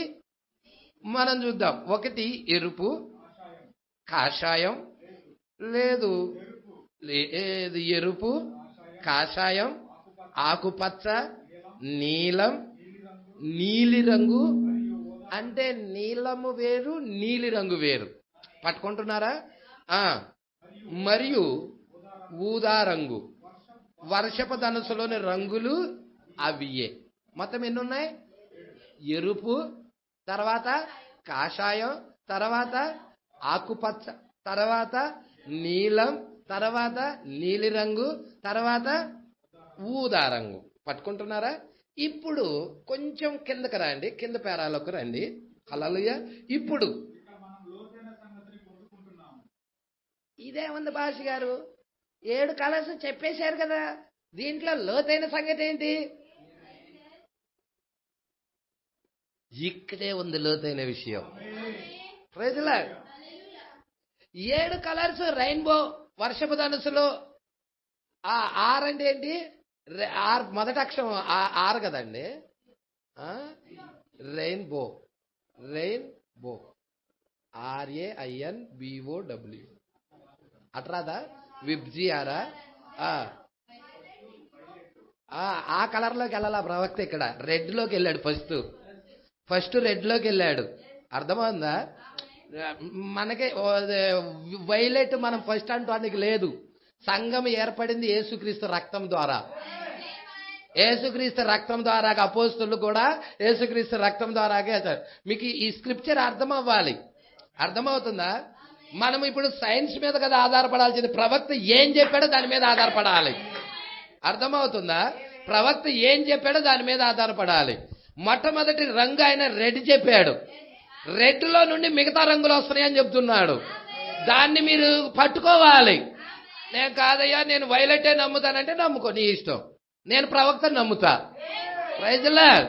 [SPEAKER 3] మనం చూద్దాం. 1 ఎరుపు, కాషాయం, లేదు ఎరుపు, కాషాయం, ఆకుపచ్చ, నీలం, నీలిరంగు. అంటే నీలము వేరు, నీలిరంగు వేరు. పట్టుకుంటున్నారా? మరియు ఊదా రంగు. వర్షపు ధనుసులోని రంగులు అవియే. మొత్తం ఎన్ని ఉన్నాయి? ఎరుపు, తర్వాత కాషాయం, తర్వాత ఆకుపచ్చ, తర్వాత నీలం, తర్వాత నీలిరంగు, తర్వాత ఊదా రంగు. పట్టుకుంటున్నారా? ఇప్పుడు కొంచెం కిందకి రండి, కింద పేరాలోకి రండి. హల్లెలూయా. ఇప్పుడు ఇదేముంది భాష గారు, 7 కలర్స్ చెప్పేశారు కదా, దీంట్లో లోతైన సంగతి ఏంటి? ఇక్కడే ఉంది లోతైన విషయం. Praise lord. 7 కలర్స్ రెయిన్బో వర్షపు ధనుసులో. ఆర్ అంటే ఏంటి? ఆర్ మొదటి అక్షరం ఆర్ కదండి. Rainbow, rainbow, RAINBOW. అట్రాదా? విబ్జీ ఆరా? ఆ కలర్లోకి వెళ్ళాలా ప్రవక్త? ఇక్కడ రెడ్ లోకి వెళ్ళాడు. ఫస్ట్ రెడ్ లోకి వెళ్ళాడు. అర్థమైందా? మనకి వైలెట్ మనం ఫస్ట్ అంటానికి లేదు. సంఘం ఏర్పడింది యేసుక్రీస్తు రక్తం ద్వారా. యేసుక్రీస్తు రక్తం ద్వారా అపోస్తలులు కూడా యేసుక్రీస్తు రక్తం ద్వారాగే. మీకు ఈ స్క్రిప్చర్ అర్థం అవ్వాలి. అర్థమవుతుందా? మనం ఇప్పుడు సైన్స్ మీద కదా ఆధారపడాల్సింది. ప్రవక్త ఏం చెప్పాడో దాని మీద ఆధారపడాలి. అర్థమవుతుందా? ప్రవక్త ఏం చెప్పాడో దాని మీద ఆధారపడాలి. మొట్టమొదటి రంగు ఆయన రెడ్ చెప్పాడు. రెడ్ లో నుండి మిగతా రంగులు వస్తున్నాయని చెప్తున్నాడు. దాన్ని మీరు పట్టుకోవాలి. నేను కాదయ్యా, నేను వైలెటే నమ్ముతానంటే నమ్ముకో, నీ ఇష్టం. నేను ప్రవక్త నమ్ముతా. Praise lord.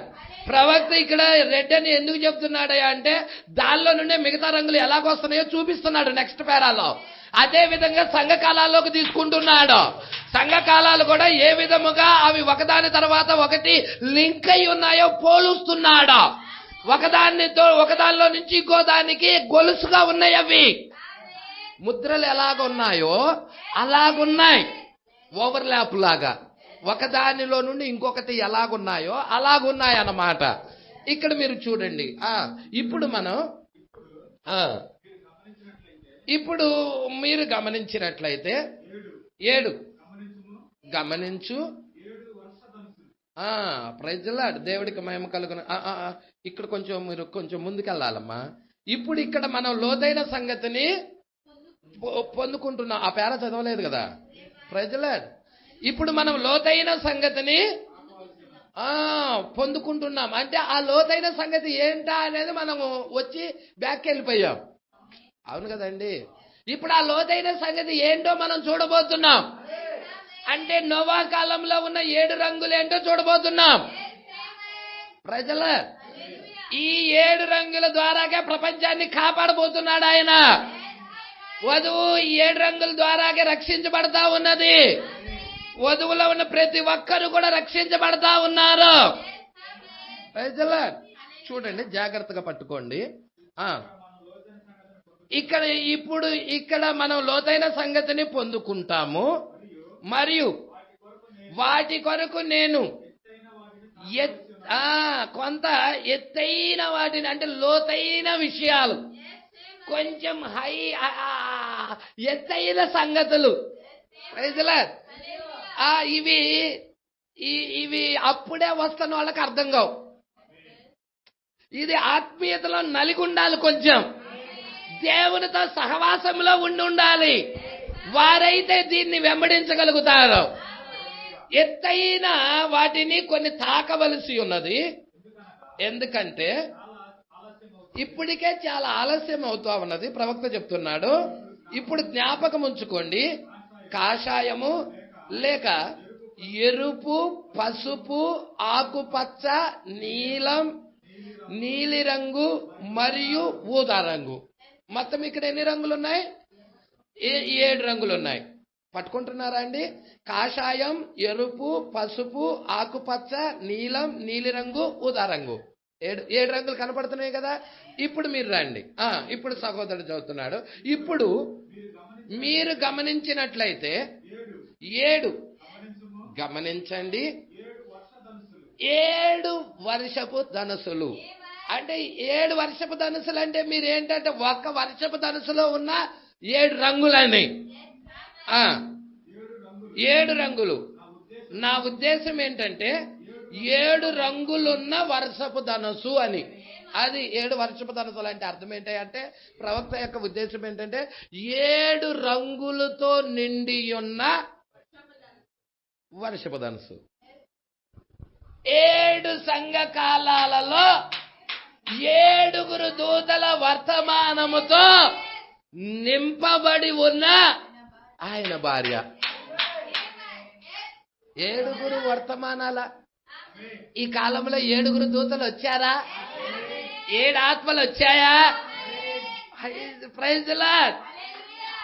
[SPEAKER 3] ప్రవక్త ఇక్కడ రెడ్ అని ఎందుకు చెప్తున్నాడయ్యా అంటే దానిలో నుండే మిగతా రంగులు ఎలాగొస్తున్నాయో చూపిస్తున్నాడు నెక్స్ట్ పేరాలో. అదే విధంగా సంఘకాలాల్లోకి తీసుకుంటున్నాడు. సంఘకాలాలు కూడా ఏ విధముగా అవి ఒకదాని తర్వాత ఒకటి లింక్ అయి ఉన్నాయో పోలుస్తున్నాడు. ఒకదానిలో నుంచి ఇంకో దానికి గొలుసుగా ఉన్నాయి. అవి ముద్రలు ఎలాగున్నాయో అలాగున్నాయి. ఓవర్లాప్ లాగా ఒకదానిలో నుండి ఇంకొకటి ఎలాగున్నాయో అలాగున్నాయి అన్నమాట. ఇక్కడ మీరు చూడండి. ఇప్పుడు మనం ఇప్పుడు మీరు గమనించినట్లయితే 7 గమనించు. Praise lord. దేవుడికి మహిమ కలుగును. ఇక్కడ కొంచెం మీరు కొంచెం ముందుకెళ్ళాలమ్మా. ఇప్పుడు ఇక్కడ మనం లోతైన సంగతిని పొందుకుంటున్నాం. ఆ పేర చదవలేదు కదా. Praise lord. ఇప్పుడు మనం లోతైన సంగతిని పొందుకుంటున్నాం. అంటే ఆ లోతైన సంగతి ఏంటా అనేది మనము వచ్చి బ్యాక్ వెళ్ళిపోయాం. అవును కదండి. ఇప్పుడు ఆ లోతైన సంగతి ఏంటో మనం చూడబోతున్నాం. అంటే నోవా కాలంలో ఉన్న 7 రంగులు ఏంటో చూడబోతున్నాం. ప్రజల ఈ 7 రంగుల ద్వారాగా ప్రపంచాన్ని కాపాడబోతున్నాడు ఆయన. వధువు ఈ 7 రంగుల ద్వారాగా రక్షించబడతా ఉన్నది. వధువులో ఉన్న ప్రతి ఒక్కరు కూడా రక్షించబడతా ఉన్నారు. ప్రజల చూడండి, జాగ్రత్తగా పట్టుకోండి. ఇక్కడ మనం లోతైన సంగతిని పొందుకుంటాము. మరియు వాటి కొరకు నేను కొంత ఎత్తైన వాటిని అంటే లోతైన విషయాలు, కొంచెం హై ఎత్తైన సంగతులు. ఇవి ఇవి అప్పుడే వస్తున్న వాళ్ళకి అర్థం కావు. ఇది ఆత్మీయతలో నలిగి ఉండాలి, కొంచెం దేవునితో సహవాసంలో ఉండాలి. వారైతే దీన్ని వెంబడించగలుగుతారు. ఎత్తైన వాటిని కొన్ని తాకవలసి ఉన్నది. ఎందుకంటే ఇప్పటికే చాలా ఆలస్యం అవుతా ఉన్నది. ప్రవక్త చెప్తున్నాడు, ఇప్పుడు జ్ఞాపకం ఉంచుకోండి, కాషాయము లేక ఎరుపు, పసుపు, ఆకుపచ్చ, నీలం, నీలిరంగు మరియు ఊదా రంగు, మొత్తం ఇక్కడ ఎన్ని రంగులు ఉన్నాయి? 7 రంగులు ఉన్నాయి. పట్టుకుంటున్నారా అండి? కాషాయం, ఎరుపు, పసుపు, ఆకుపచ్చ, నీలం, నీలిరంగు, ఊదా రంగు, 7 రంగులు కనపడుతున్నాయి కదా. ఇప్పుడు మీరు రండి. ఇప్పుడు సహోదరుడు చదువుతున్నాడు. ఇప్పుడు మీరు గమనించినట్లయితే 7 గమనించండి, 7 వర్షపు ధనుసులు. అంటే 7 వర్షపు ధనుసులు అంటే మీరు ఏంటంటే ఒక్క వర్షపు ధనుసులో ఉన్న 7 రంగులని. 7 రంగులు. నా ఉద్దేశం ఏంటంటే 7 రంగులున్న వర్షపు ధనుసు అని. అది 7 వర్షపు ధనుసులు అంటే అర్థం ఏంటంటే, ప్రవక్త యొక్క ఉద్దేశం ఏంటంటే 7 రంగులతో నిండి ఉన్న వర్షపు ధనుసు. 7 సంఘ కాలాలలో 7 దూతల వర్తమానముతో నింపబడి ఉన్న ఆయన భార్య. 7 వర్తమానాల. ఈ కాలంలో 7 దూతలు వచ్చారా? 7 ఆత్మలు వచ్చాయా? Praise the lord.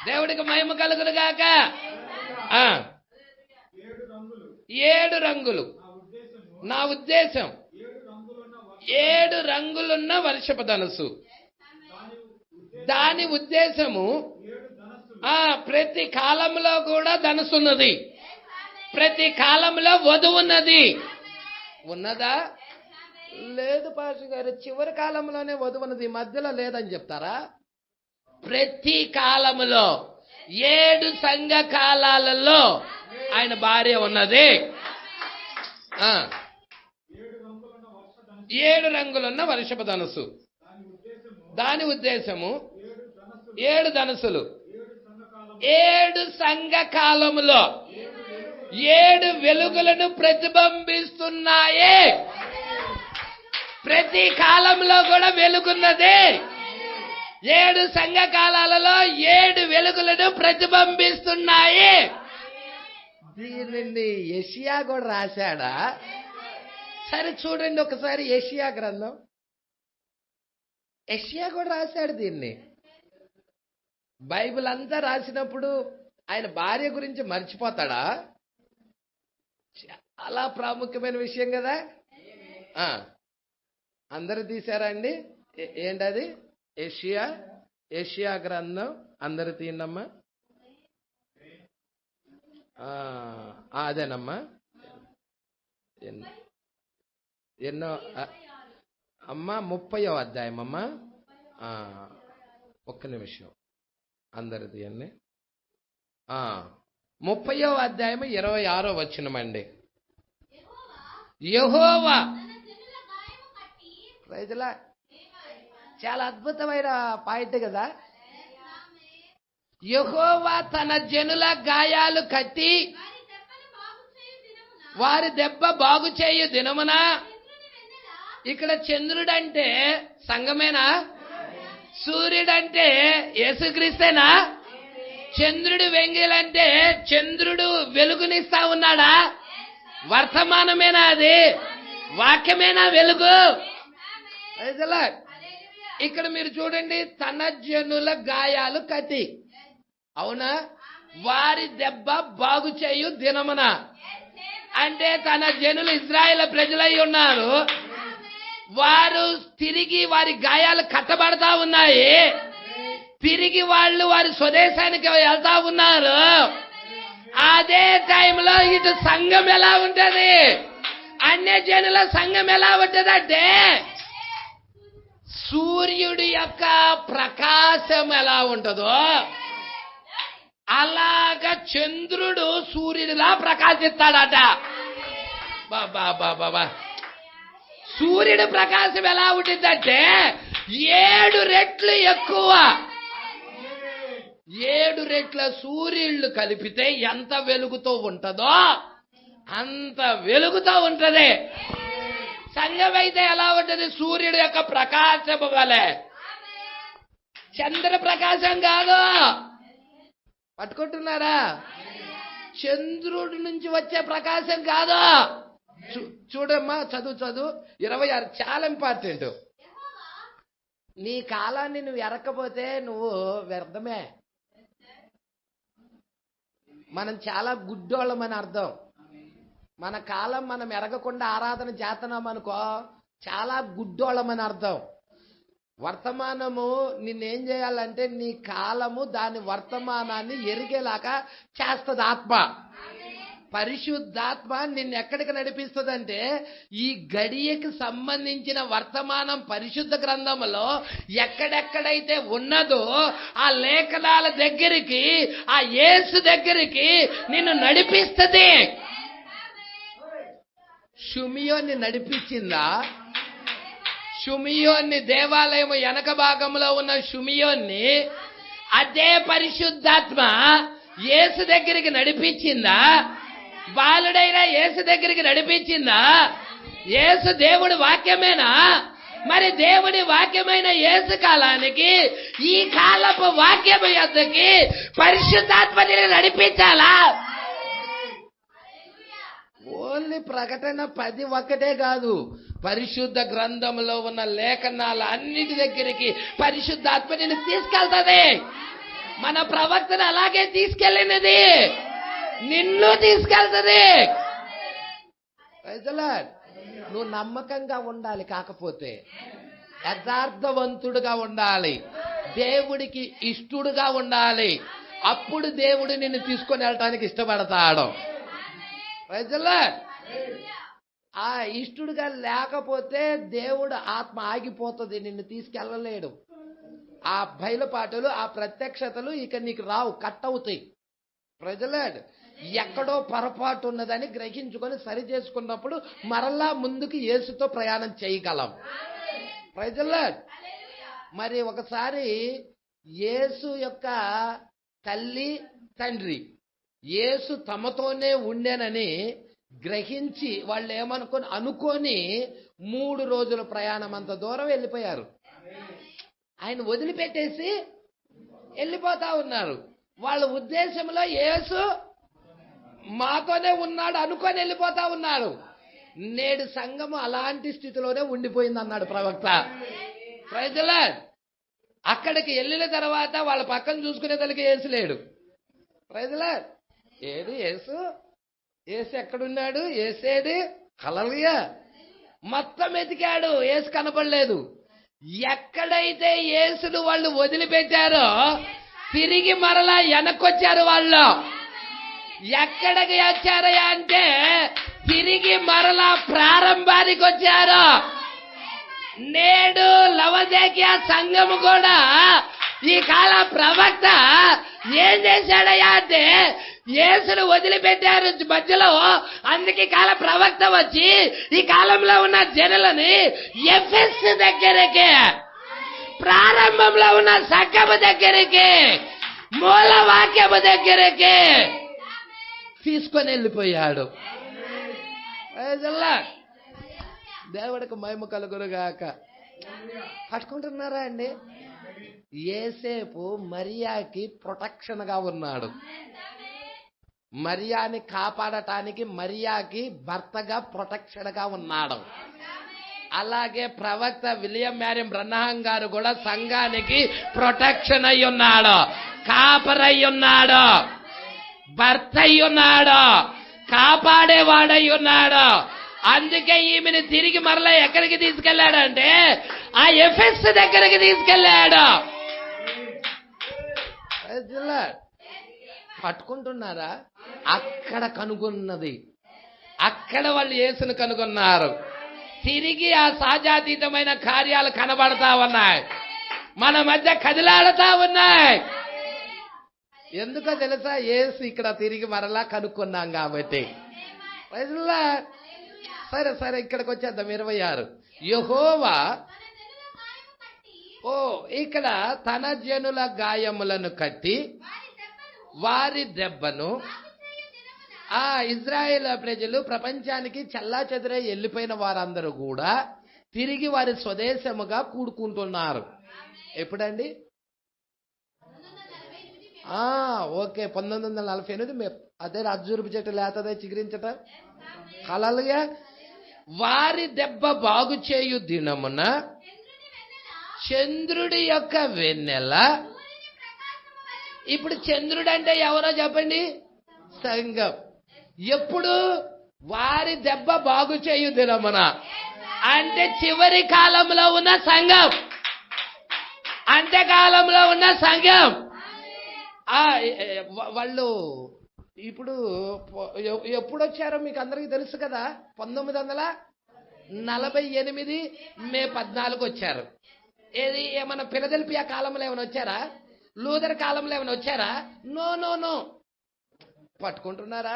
[SPEAKER 3] దేవుడికి మహిమ కలుగును గాక. 7 రంగులు. నా ఉద్దేశం 7 రంగులున్న వర్షపు ధనుసు. దాని ఉద్దేశము ప్రతి కాలంలో కూడా ధనుసున్నది, ప్రతి కాలంలో వధువు ఉన్నది. ఉన్నదా? లేదు పాస్టర్ గారు, చివరి కాలంలోనే వధువు ఉన్నది, మధ్యలో లేదని చెప్తారా? ప్రతి కాలములో 7 సంఘ కాలాలలో ఆయన భార్య ఉన్నది. 7 రంగులున్న వర్షపు ధనుసు. దాని ఉద్దేశము 7 ధనుసులు. 7 సంఘ కాలములో 7 వెలుగులను ప్రతిబింబిస్తున్నాయి. ప్రతి కాలంలో కూడా వెలుగున్నది. 7 సంఘ కాలాలలో 7 వెలుగులను ప్రతిబింబిస్తున్నాయి. దీనిని యెషయా కూడా రాశాడా? సరే చూడండి ఒకసారి యెషయా గ్రంథం. యెషయా కూడా రాశాడు దీన్ని. బైబిల్ అంతా రాసినప్పుడు ఆయన భార్య గురించి మర్చిపోతాడా? చాలా ప్రాముఖ్యమైన విషయం కదా. అందరు తీశారా అండి? ఏంటది? యెషయా గ్రంథం అందరు తీయండమ్మా. అదేనమ్మా. ఎన్నో అమ్మా? 30వ అధ్యాయం అమ్మా. ఒక్క నిమిషం అందరు తీయండి. 30వ అధ్యాయం 26వ వచనమండి. యెహోవా రైతులా, చాలా అద్భుతమైన పాయింట్ కదా. యెహోవా తన జనుల గాయాలు కట్టి వారి దెబ్బ బాగు చేయు దినమున. ఇక్కడ చంద్రుడంటే సంఘమేనా? సూర్యుడంటే యేసుక్రీస్తేనా? చంద్రుడు వెంగిలంటే చంద్రుడు వెలుగునిస్తా ఉన్నాడా? వర్తమానమేనా? అది వాక్యమేనా వెలుగు? ఇక్కడ మీరు చూడండి, తన జనుల గాయాలు కట్టి, అవునా, వారి దెబ్బ బాగు చేయు దినమున. అంటే తన జనులు ఇశ్రాయేలు ప్రజలై ఉన్నారు. వారు తిరిగి వారి గాయాలు కట్టబడతా ఉన్నాయి. తిరిగి వాళ్ళు వారి స్వదేశానికి వెళ్తా ఉన్నారు. అదే టైంలో ఇటు సంఘం ఎలా ఉంటది? అన్యజనుల సంఘం ఎలా ఉంటదంటే సూర్యుడి యొక్క ప్రకాశం ఎలా ఉంటుందో అలాగా చంద్రుడు సూర్యుడిలా ప్రకాశిస్తాడట. బాబా బాబా, సూర్యుడి ప్రకాశం ఎలా ఉంటుందంటే 7 రెట్లు ఎక్కువ. 7 రెట్ల సూర్యుళ్ళు కలిపితే ఎంత వెలుగుతో ఉంటుందో అంత వెలుగుతో ఉంటది. సంఘం అయితే ఎలా ఉంటది? సూర్యుడి యొక్క ప్రకాశము వలె, చంద్ర ప్రకాశం కాదు. పట్టుకుంటున్నారా? చంద్రుడి నుంచి వచ్చే ప్రకాశం కాదు. చూడమ్మా, చదువు 26 చాలా ఇంపార్టెంట్. నీ కాలాన్ని నువ్వు ఎరక్కపోతే నువ్వు వ్యర్థమే. మనం చాలా గుడ్డోళ్ళమని అర్థం. మన కాలం మనం ఎరగకుండా ఆరాధన చేస్తున్నామనుకో చాలా గుడ్డోళ్ళమని అర్థం. వర్తమానము నిన్నేం చేయాలంటే నీ కాలము దాని వర్తమానాన్ని ఎరిగేలాగా చేస్తుంది ఆత్మ. పరిశుద్ధాత్మ నిన్ను ఎక్కడికి నడిపిస్తుందంటే ఈ గడియకి సంబంధించిన వర్తమానం పరిశుద్ధ గ్రంథంలో ఎక్కడెక్కడైతే ఉన్నదో ఆ లేఖనాల దగ్గరికి, ఆ యేసు దగ్గరికి నిన్ను నడిపిస్తుంది. షిమియోన్ని నడిపించిందా? షిమియోన్ని దేవాలయం వెనక భాగంలో ఉన్న షిమియోన్ని అదే పరిశుద్ధాత్మ యేసు దగ్గరికి నడిపించిందా? బాలుడైన యేసు దగ్గరికి నడిపించిందా? యేసు దేవుడి వాక్యమేనా? మరి దేవుడి వాక్యమైన యేసు కాలానికి ఈ కాలపు వాక్యము యొద్దకి పరిశుద్ధాత్మని నడిపించాలా? ఓన్లీ ప్రకటన 10 ఒక్కటే కాదు, పరిశుద్ధ గ్రంథంలో ఉన్న లేఖనాల అన్నిటి దగ్గరికి పరిశుద్ధాత్మ నిన్ను తీసుకెళ్తుంది. మన ప్రవక్తను అలాగే తీసుకెళ్ళినది నిన్ను తీసుకెళ్తుంది. నువ్వు నమ్మకంగా ఉండాలి, కాకపోతే యథార్థవంతుడుగా ఉండాలి, దేవుడికి ఇష్టడుగా ఉండాలి. అప్పుడు దేవుడు నిన్ను తీసుకొని వెళ్ళటానికి ఇష్టపడతాడు. ఆ ఇష్టడుగా లేకపోతే దేవుడు ఆత్మ ఆగిపోతుంది, నిన్ను తీసుకెళ్ళలేడు. ఆ బయలుపాటలు, ఆ ప్రత్యక్షతలు ఇక నీకు రావు, కట్ అవుతాయి. ప్రజలాడ్ ఎక్కడో పొరపాటు ఉన్నదని గ్రహించుకొని సరి చేసుకున్నప్పుడు మరలా ముందుకు యేసుతో ప్రయాణం చేయగలం. ప్రజలాడ్ మరి ఒకసారి యేసు యొక్క తల్లి తండ్రి యేసు తమతోనే ఉండేనని గ్రహించి వాళ్ళు అనుకొని 3 రోజుల ప్రయాణం అంత దూరం వెళ్ళిపోయారు. ఆయన వదిలిపెట్టేసి వెళ్ళిపోతా ఉన్నారు. వాళ్ళ ఉద్దేశంలో యేసు మాతోనే ఉన్నాడు అనుకొని వెళ్ళిపోతా ఉన్నారు. నేడు సంఘము అలాంటి స్థితిలోనే ఉండిపోయింది అన్నాడు ప్రవక్త. Praise the lord. అక్కడికి వెళ్ళిన తర్వాత వాళ్ళ పక్కన చూసుకునేదానికి యేసు లేడు. Praise the lord. ఏది యేసు? యేసు ఎక్కడున్నాడు? యేసేది? హల్లెలూయా. మొత్తం ఎతికాడు, యేసు కనపడలేదు. ఎక్కడైతే యేసును వాళ్ళు వదిలిపెట్టారో తిరిగి మరలా వెనక్కొచ్చారు. వాళ్ళు ఎక్కడికి వచ్చారయ్యా అంటే తిరిగి మరలా ప్రారంభానికి వచ్చారు. నేడు లవోదికయ సంఘము కూడా ఈ కాల ప్రవక్త ఏం చేశాడయ్యా అంటే యేసును వదిలిపెట్టారు మధ్యలో. అందుకే కాల ప్రవక్త వచ్చి ఈ కాలంలో ఉన్న జనులని ఎఫెస్ దగ్గరికి, ప్రారంభంలో ఉన్న సంఘము దగ్గరికి, మూల వాక్యము దగ్గరికి తీసుకొని వెళ్ళిపోయాడు. దేవుడికి మహిమ కలుగునుగాక. పట్టుకుంటున్నారా అండి? యేసేపు మరియాకి ప్రొటెక్షన్ గా ఉన్నాడు. మరియాని కాపాడటానికి మరియాకి భర్తగా ప్రొటెక్షన్ గా ఉన్నాడు. అలాగే ప్రవక్త విలియం మ్యారియం బ్రన్హాం గారు కూడా సంఘానికి ప్రొటెక్షన్ అయి ఉన్నాడు, కాపరై ఉన్నాడు, భర్త అయి ఉన్నాడు, కాపాడేవాడై ఉన్నాడు. అందుకే ఈమెను తిరిగి మరలా ఎక్కడికి తీసుకెళ్లాడంటే ఆ ఎఫెస్ దగ్గరికి తీసుకెళ్లాడు. పట్టుకుంటున్నారా? అక్కడ కనుగొన్నది అక్కడ వాళ్ళు యేసును కనుగొన్నారు. తిరిగి ఆ సహజాతీతమైన కార్యాలు కనబడతా ఉన్నాయి, మన మధ్య కదిలాడుతా ఉన్నాయి. ఎందుకో తెలుసా? యేసు ఇక్కడ తిరిగి మరలా కనుక్కున్నాం కాబట్టి. సరే సరే, ఇక్కడికి వచ్చేద్దాం. 26 యెహోవా ఇక్కడ తన జనుల గాయములను కట్టి వారి దెబ్బను ఇజ్రాయేల్ ప్రజలు ప్రపంచానికి చల్లా చెదురై వెళ్ళిపోయిన వారందరూ కూడా తిరిగి వారి స్వదేశముగా కూడుకుంటున్నారు. ఎప్పుడండి? ఓకే, 1948. అదే రాజూరుపు చెట్టు లేతదే చిగురించట. హల్లెలూయా. వారి దెబ్బ బాగు చేయు దినమున చంద్రుడి యొక్క వెన్నెల. ఇప్పుడు చంద్రుడు అంటే ఎవరో చెప్పండి? సంఘం. ఎప్పుడు? వారి దెబ్బ బాగు చేయు దినమున అంటే చివరి కాలంలో ఉన్న సంఘం, అంత్యకాలంలో ఉన్న సంఘం. వాళ్ళు ఇప్పుడు ఎప్పుడు వచ్చారో మీకు అందరికీ తెలుసు కదా. 1948 మే 14 వచ్చారు. ఏది ఏమన్నా ఫిలదెల్ఫియా కాలంలో ఏమైనా వచ్చారా? లూథర్ కాలంలో ఏమైనా వచ్చారా? No no no. పట్టుకుంటున్నారా?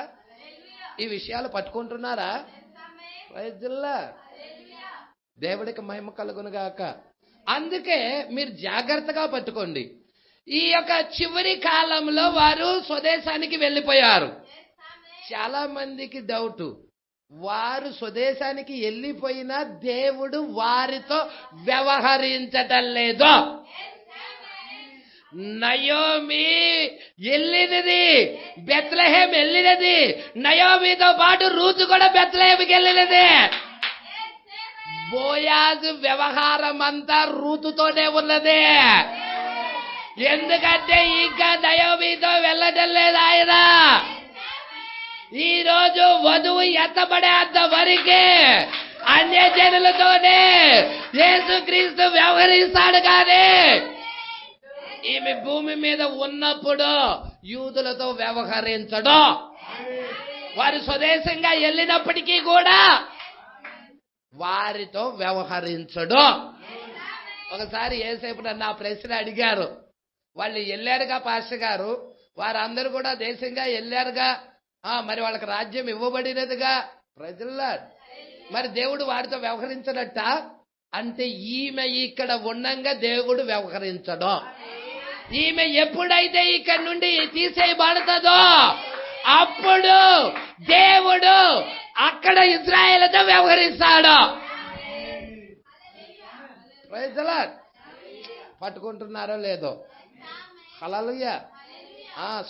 [SPEAKER 3] ఈ విషయాలు పట్టుకుంటున్నారా? దేవుడికి మహిమ కలుగునుగాక. అందుకే మీరు జాగ్రత్తగా పట్టుకోండి. ఈ యొక్క చివరి కాలంలో వారు స్వదేశానికి వెళ్ళిపోయారు. చాలా మందికి డౌట్, వారు స్వదేశానికి వెళ్ళిపోయినా దేవుడు వారితో వ్యవహరించటం లేదు. Naomi వెళ్ళినది, Bethlehem వెళ్ళినది. నయోమితో పాటు రూతు కూడా బెత్లెహేంకి వెళ్ళినది. బోయాజు వ్యవహారం అంతా రూతుతోనే ఉన్నది. ఎందుకంటే ఇంకా నయోమితో వెళ్ళటం లేదు ఆయన. ఈ రోజు వధువు ఎత్తబడేంత వరకే అన్యజనులతోనే యేసుక్రీస్తు వ్యవహరిస్తాడు. కానీ ఈమె భూమి మీద ఉన్నప్పుడు యూదులతో వ్యవహరించడు. వారు స్వదేశంగా వెళ్ళినప్పటికీ కూడా వారితో వ్యవహరించడు. ఒకసారి యేసేపు నన్ను ఆ ప్రశ్న అడిగారు. వాళ్ళు వెళ్ళారుగా పాస్టర్ గారు, వారందరూ కూడా దేశంగా వెళ్ళారుగా, మరి వాళ్ళకి రాజ్యం ఇవ్వబడినదిగా. ప్రజల్లా మరి దేవుడు వారితో వ్యవహరించడట అంటే ఈమె ఇక్కడ ఉండంగా దేవుడు వ్యవహరించడు. ఈమె ఎప్పుడైతే ఇక్కడ నుండి తీసేయబడుతుందో అప్పుడు దేవుడు అక్కడ ఇజ్రాయేలుతో వ్యవహరిస్తాడు. పట్టుకుంటున్నారో లేదో? హల్లెలూయా.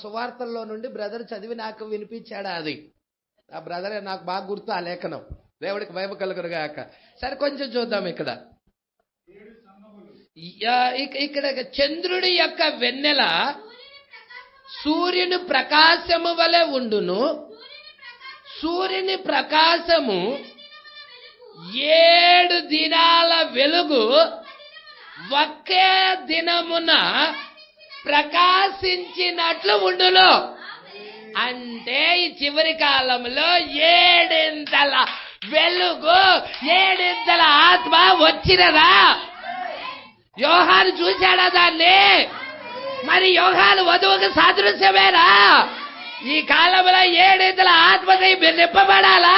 [SPEAKER 3] సువార్తల్లో నుండి బ్రదర్ చదివి నాకు వినిపించాడు. అది ఆ బ్రదర్ నాకు బాగా గుర్తు ఆ లేఖనం. దేవుడికి మహిమ కలుగునుగాక. సరే, కొంచెం చూద్దాం. ఇక్కడ చంద్రుడి యొక్క వెన్నెల సూర్యుని ప్రకాశము వలె ఉండును. సూర్యుని ప్రకాశము 7 దినాల వెలుగు ఒకే దినమున ప్రకాశించినట్లు ఉండును. అంటే ఈ చివరి కాలంలో 7 వెలుగు, 7 ఆత్మ వచ్చినదా? యోహాను చూశాడా దాన్ని? మరి యోహాను వధువుకు సాదృశ్యమేనా? ఈ కాలంలో 7 ఆత్మతో నింపబడాలా?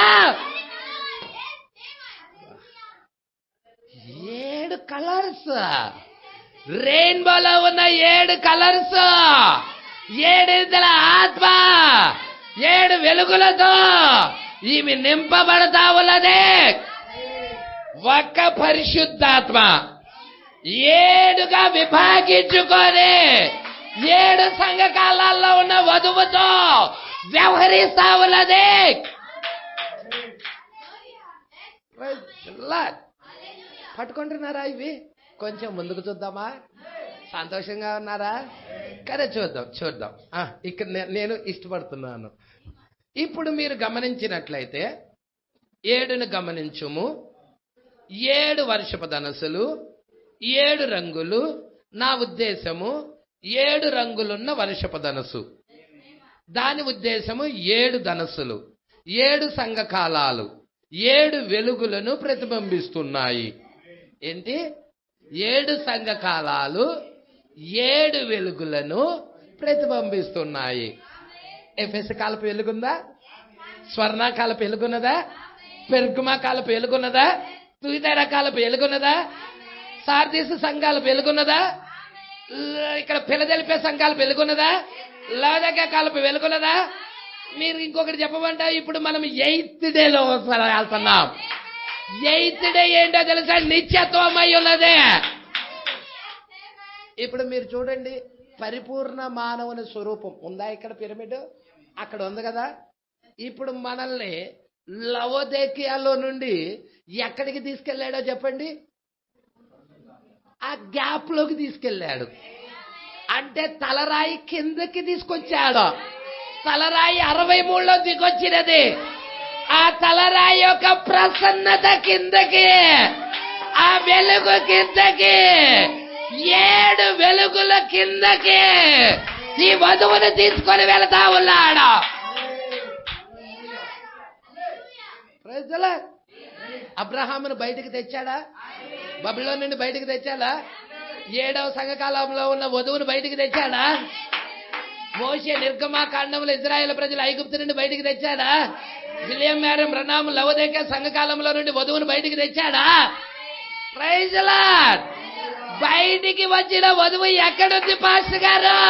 [SPEAKER 3] 7 కలర్స్, రెయిన్బోలో ఉన్న 7 కలర్స్, 7 ఆత్మ, 7 వెలుగులతో ఈమె నింపబడతా ఉన్నదే. ఒక్క పరిశుద్ధాత్మ 7గా విభాగించుకొని 7 సంఘకాలాల్లో ఉన్న వధువుతో వ్యవహరిస్తా ఉన్నది. పట్టుకుంటున్నారా? ఇవి కొంచెం ముందుకు చూద్దామా? సంతోషంగా ఉన్నారా? కరే చూద్దాం. ఇక్కడ నేను ఇష్టపడుతున్నాను. ఇప్పుడు మీరు గమనించినట్లయితే 7ను గమనించుము. 7 వర్షపు ధనస్సులు, 7 రంగులు. నా ఉద్దేశము 7 రంగులున్న వర్షపు ధనస్సు, దాని ఉద్దేశము 7 ధనస్సులు. 7 సంఘకాలాలు 7 వెలుగులను ప్రతిబింబిస్తున్నాయి. ఏంటి? 7 సంఘకాలాలు 7 వెలుగులను ప్రతిబింబిస్తున్నాయి. ఎఫెసు కాలపు వెలుగుందా? స్వర్ణ కాలపు వెలుగున్నదా? పెర్గమా కాలపు వెలుగున్నదా? తుయితైర కాలపు వెలుగున్నదా? సార్దీసు సంఘాలకు వెలుగున్నదా? ఇక్కడ ఫిలదెల్ఫియా సంఘాలకు వెలుగున్నదా? లవోదికయ కాలపు వెలుగున్నదా? మీరు ఇంకొకటి చెప్పమంటే ఇప్పుడు మనం 8th డేలో వెళ్తున్నాం. 8th డే ఏంటో తెలుసా? నిత్యత్వం అయి ఉన్నదే. ఇప్పుడు మీరు చూడండి, పరిపూర్ణ మానవుని స్వరూపం ఉందా ఇక్కడ? పిరమిడ్ అక్కడ ఉంది కదా. ఇప్పుడు మనల్ని లవోదికయలో నుండి ఎక్కడికి తీసుకెళ్లాడో చెప్పండి? ఆ గ్యాప్ లోకి తీసుకెళ్లాడు. అంటే తలరాయి కిందకి తీసుకొచ్చాడు. తలరాయి 63లో దిగొచ్చినది. ఆ తలరాయి యొక్క ప్రసన్నత కిందకి, ఆ వెలుగు కిందకి, 7 వెలుగుల కిందకి ఈ వధువును తీసుకొని వెళతా ఉన్నాడు. అబ్రహామును బయటికి తెచ్చాడా? బబులోను నుండి బయటికి తెచ్చాడా? 7వ సంఘకాలంలో ఉన్న వధువును బయటికి తెచ్చాడా? మోషే నిర్గమాకాండంలో ఇజ్రాయేల్ ప్రజలు ఐగుప్తు నుండి బయటికి తెచ్చాడా? విలియం మేరీ బ్రనాము లవోదికయ సంఘకాలంలో నుండి వధువును బయటికి తెచ్చాడా? Praise the lord. బయటికి వచ్చిన వధువు ఎక్కడుంది పాస్టర్ గారు?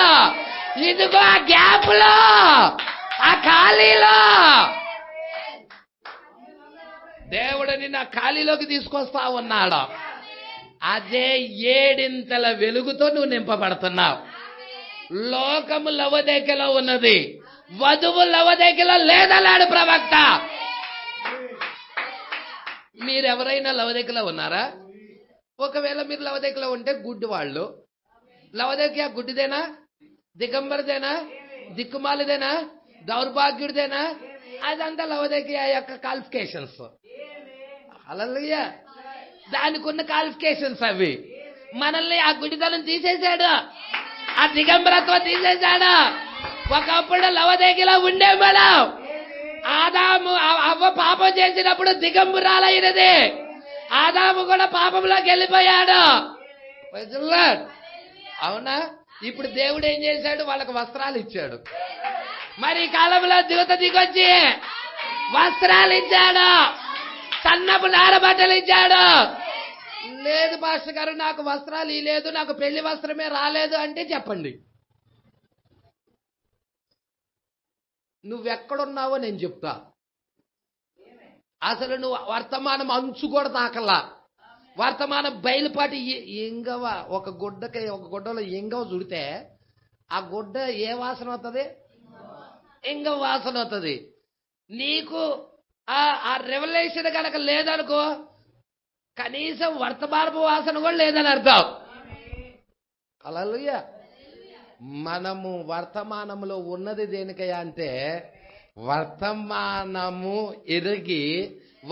[SPEAKER 3] ఇదిగో ఆ గ్యాప్ లో, ఆ ఖాళీలో. దేవుడు నిన్న ఖాళీలోకి తీసుకొస్తా ఉన్నాడు. అదే 7 వెలుగుతో నువ్వు నింపబడుతున్నావు. లోకము లవోదికయలో ఉన్నది, వధువు లవోదికయలో లేదన్నాడు ప్రవక్త. మీరెవరైనా లవోదికయలో ఉన్నారా? ఒకవేళ మీరు లవోదికయలో ఉంటే గుడ్డి వాళ్ళు. లవోదికయ గుడ్డిదేనా? దిగంబరదేనా? దిక్కుమాలిదేనా? దౌర్భాగ్యుడిదేనా? అదంతా లవోదికయ యొక్క క్వాలిఫికేషన్స్. హల్లెలూయా. దానికి ఉన్న క్వాలిఫికేషన్స్ అవి. మనల్ని ఆ గుడితనం తీసేశాడు, ఆ దిగంబరత్వం తీసేశాడు. ఒకప్పుడు లవోదికయలో ఉండే మనం. ఆదాము అవ్వ పాపం చేసినప్పుడు దిగంబరాలైనది. ఆదాము కూడా పాపంలోకి వెళ్ళిపోయాడు. అవునా? ఇప్పుడు దేవుడు ఏం చేశాడు? వాళ్ళకి వస్త్రాలు ఇచ్చాడు. మరి ఈ కాలంలో దివత దిగొచ్చి వస్త్రాలు ఇచ్చాడు, సన్నపు నార బట్టలు ఇచ్చాడు. లేదు పాస్టర్ గారు, నాకు వస్త్రాలు లేదు, నాకు పెళ్లి వస్త్రమే రాలేదు అంటే చెప్పండి. నువ్వెక్కడున్నావో నేను చెప్తా. అసలు నువ్వు వర్తమానం అంచు కూడా తాకల్లా. వర్తమానం బయలుపాటి ఎంగవ, ఒక గుడ్డలో ఎంగవ చుడితే ఆ గుడ్డ ఏ వాసన అవుతుంది? ఎంగవ వాసన అవుతుంది. నీకు ఆ రెవల్యూషన్ కనుక లేదనుకో, కనీసం వర్తమానపు వాసన కూడా లేదని అర్థం. హల్లెలూయా. మనము వర్తమానంలో ఉన్నది దేనికయ్యా అంటే, వర్తమానము ఎరిగి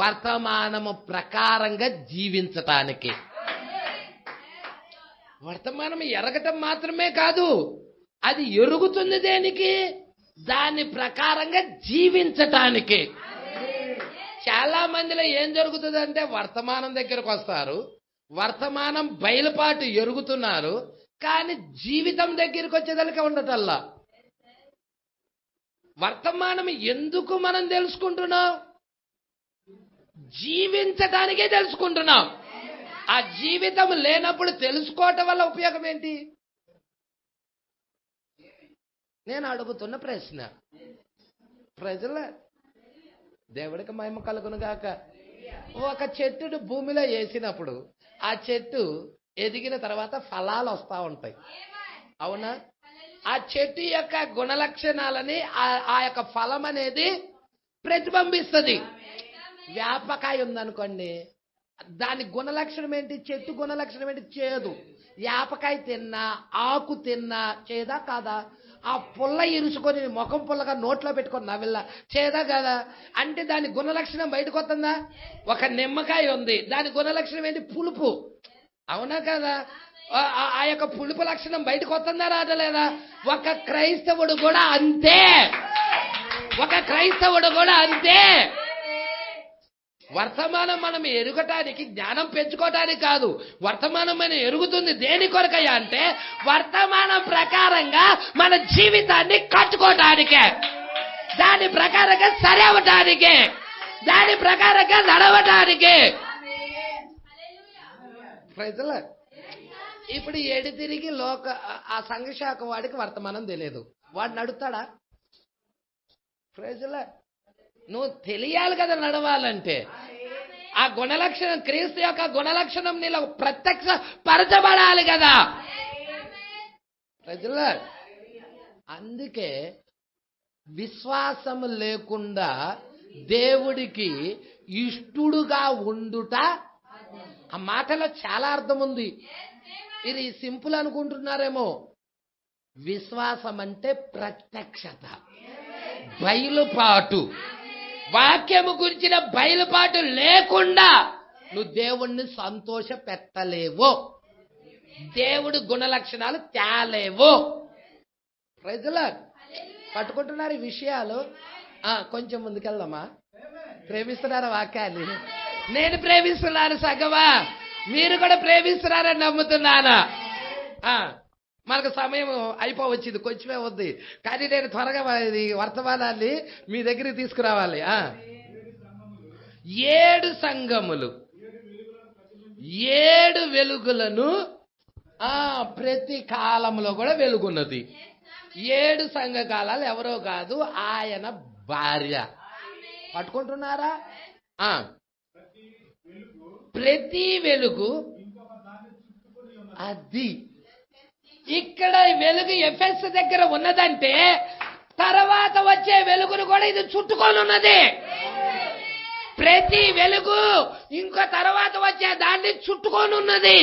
[SPEAKER 3] వర్తమానము ప్రకారంగా జీవించటానికి. వర్తమానం ఎరగటం మాత్రమే కాదు, అది ఎరుగుతుంది దేనికి? దాని ప్రకారంగా జీవించటానికి. చాలా మందిలో ఏం జరుగుతుందంటే, వర్తమానం దగ్గరకు వస్తారు, వర్తమానం బయలుపాటు ఎరుగుతున్నారు, కానీ జీవితం దగ్గరికి వచ్చేదానికి ఉండటల్లా. వర్తమానం ఎందుకు మనం తెలుసుకుంటున్నాం? జీవించటానికే తెలుసుకుంటున్నాం. ఆ జీవితం లేనప్పుడు తెలుసుకోవటం వల్ల ఉపయోగం ఏంటి? నేను అడుగుతున్న ప్రశ్న. ప్రజల దేవుడికి మహిమ కలుగును గాక. ఒక చెట్టును భూమిలో వేసినప్పుడు ఆ చెట్టు ఎదిగిన తర్వాత ఫలాలు వస్తూ ఉంటాయి. అవునా? ఆ చెట్టు యొక్క గుణలక్షణాలని ఆ యొక్క ఫలం అనేది ప్రతిబింబిస్తుంది. వేపకాయ ఉందనుకోండి, దాని గుణలక్షణం ఏంటి? చెట్టు గుణలక్షణం ఏంటి? చేదు. వేపకాయ తిన్నా, ఆకు తిన్నా చేదా కాదా? ఆ పుల్ల ఇరుచుకొని ముఖం పుల్లగా నోట్లో పెట్టుకొని నవ్విల్లా చేదా కాదా? అంటే దాని గుణలక్షణం బయటకు వస్తుందా? ఒక నిమ్మకాయ ఉంది, దాని గుణలక్షణం ఏంటి? పులుపు. అవునా కదా? ఆ యొక్క పులుపు లక్షణం బయటకు వస్తుందా రావట్లేదా? ఒక క్రైస్తవుడు కూడా అంతే. ఒక క్రైస్తవుడు కూడా అంతే. వర్తమానం మనం ఎరుగటానికి, జ్ఞానం పెంచుకోవటానికి కాదు. వర్తమానం మనం ఎరుగుతుంది దేని కొరకయ్యా అంటే వర్తమానం ప్రకారంగా మన జీవితాన్ని కట్టుకోవటానికే, దాని ప్రకారంగా సరి అవ్వటానికే, దాని ప్రకారంగా నడవటానికే. ప్రజల ఇప్పుడు ఎడి తిరిగి ఆ సంఘశాఖ వాడికి వర్తమానం తెలియదు, వాడు నడుస్తాడా? ప్రజల నువ్వు తెలియాలి కదా నడవాలంటే. ఆ గుణలక్షణం, క్రీస్తు యొక్క గుణలక్షణం నీలో ప్రత్యక్ష పరచబడాలి కదా ప్రజల. అందుకే విశ్వాసము లేకుండా దేవుడికి ఇష్టుడుగా ఉండుట, ఆ మాటలో చాలా అర్థం ఉంది. ఇది సింపుల్ అనుకుంటున్నారేమో. విశ్వాసం అంటే ప్రత్యక్షత, బయలుపాటు. వాక్యము గురించిన బయలుపాటు లేకుండా నువ్వు దేవుణ్ణి సంతోష పెట్టలేవు, దేవుడు గుణలక్షణాలు తేలేవు. ప్రజల పట్టుకుంటున్నారు ఈ విషయాలు. కొంచెం ముందుకెళ్దామా? ప్రేమిస్తున్నారా వాక్యాన్ని? నేను ప్రేమిస్తున్నాను సగవా, మీరు కూడా ప్రేమిస్తున్నారని నమ్ముతున్నానా? మనకు సమయం అయిపోవచ్చింది, కొంచెమే ఉంది. కానీ నేను త్వరగా ఇది వర్తమానాన్ని మీ దగ్గరికి తీసుకురావాలి. 7 సంఘములు, 7 వెలుగులను ప్రతి కాలంలో కూడా వెలుగున్నది. 7 సంఘకాలాలు ఎవరో కాదు, ఆయన భార్య. పట్టుకుంటున్నారా? ప్రతి వెలుగు అది. ఇక్కడ వెలుగు ఎఫెస్ దగ్గర ఉన్నదంటే తర్వాత వచ్చే వెలుగును కూడా ఇది చుట్టుకొని ఉన్నది. ప్రతి వెలుగు ఇంకో తర్వాత వచ్చే దాన్ని చుట్టుకొని ఉన్నది.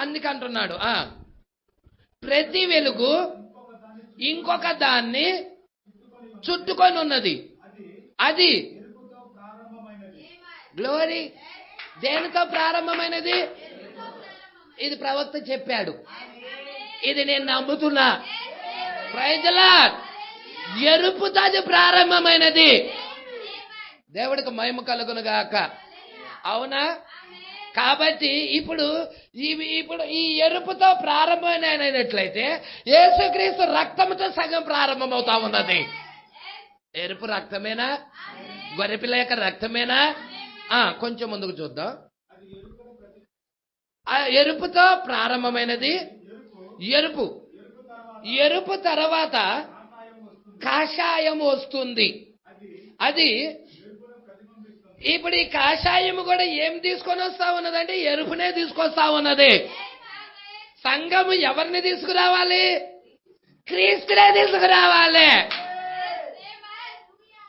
[SPEAKER 3] అందుకంటున్నాడు ప్రతి వెలుగు ఇంకొక దాన్ని చుట్టుకొని ఉన్నది. అది గ్లోరీ దేనితో ప్రారంభమైనది? ఇది ప్రవక్త చెప్పాడు, ఇది నేను నమ్ముతున్నా. Praise the lord. ఎరుపుతో అది ప్రారంభమైనది. దేవుడికి మహిమ కలుగును గాక. అవునా? కాబట్టి ఇప్పుడు ఈ ఎరుపుతో ప్రారంభమైనట్లయితే యేసుక్రీస్తు రక్తంతో సగం ప్రారంభమవుతా ఉన్నది. ఎరుపు రక్తమేనా? గొర్రెపిల్ల యొక్క రక్తమేనా? కొంచెం ముందుకు చూద్దాం. ఎరుపుతో ప్రారంభమైనది ఎరుపు. ఎరుపు తర్వాత కాషాయం వస్తుంది. అది ఇప్పుడు ఈ కాషాయము కూడా ఏం తీసుకొని వస్తా ఉన్నదంటే ఎరుపునే తీసుకొస్తా ఉన్నది. సంఘము ఎవరిని తీసుకురావాలి? క్రీస్తునే తీసుకురావాలి.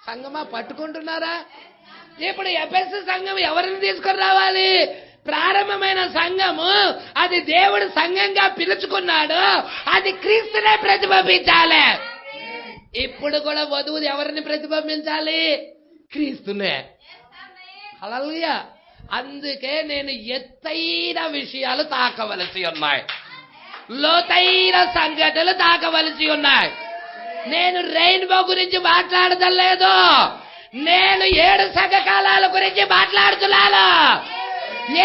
[SPEAKER 3] సంఘమా పట్టుకుంటున్నారా? ఇప్పుడు ఎఫెసు సంఘం ఎవరిని తీసుకుని రావాలి? ప్రారంభమైన సంఘము, అది దేవుడు సంఘంగా పిలుచుకున్నాడు, అది క్రీస్తునే ప్రతిబింబించాలి. ఇప్పుడు కూడా వధువు ఎవరిని ప్రతిబింబించాలి? క్రీస్తునే. హల్లెలూయా. అందుకే నేను ఎత్తైన విషయాలు తాకవలసి ఉన్నాయి, లోతైన సంఘటనలు తాకవలసి ఉన్నాయి. నేను రెయిన్బో గురించి మాట్లాడడం లేదు, నేను 7 సంఘకాలాల గురించి మాట్లాడుతున్నాను.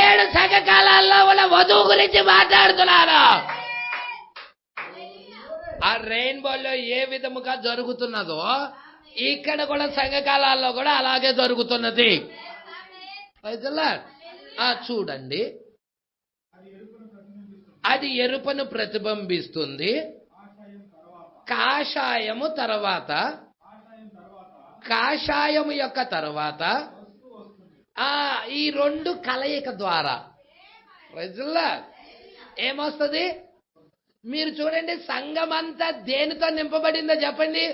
[SPEAKER 3] 7 సంఘకాలాల్లో ఉన్న వధువు గురించి మాట్లాడుతున్నాను. ఆ రెయిన్బోలో ఏ విధముగా జరుగుతున్నదో ఇక్కడ కూడా సంఘకాలాల్లో కూడా అలాగే జరుగుతున్నది. చూడండి, అది ఎరుపును ప్రతిబింబిస్తుంది. కాషాయము తర్వాత, కాషాయము యొక్క తర్వాత ఈ 2 కలయిక ద్వారా ఏమొస్తుంది? మీరు చూడండి, సంఘం అంతా దేనితో నింపబడిందో చెప్పండి.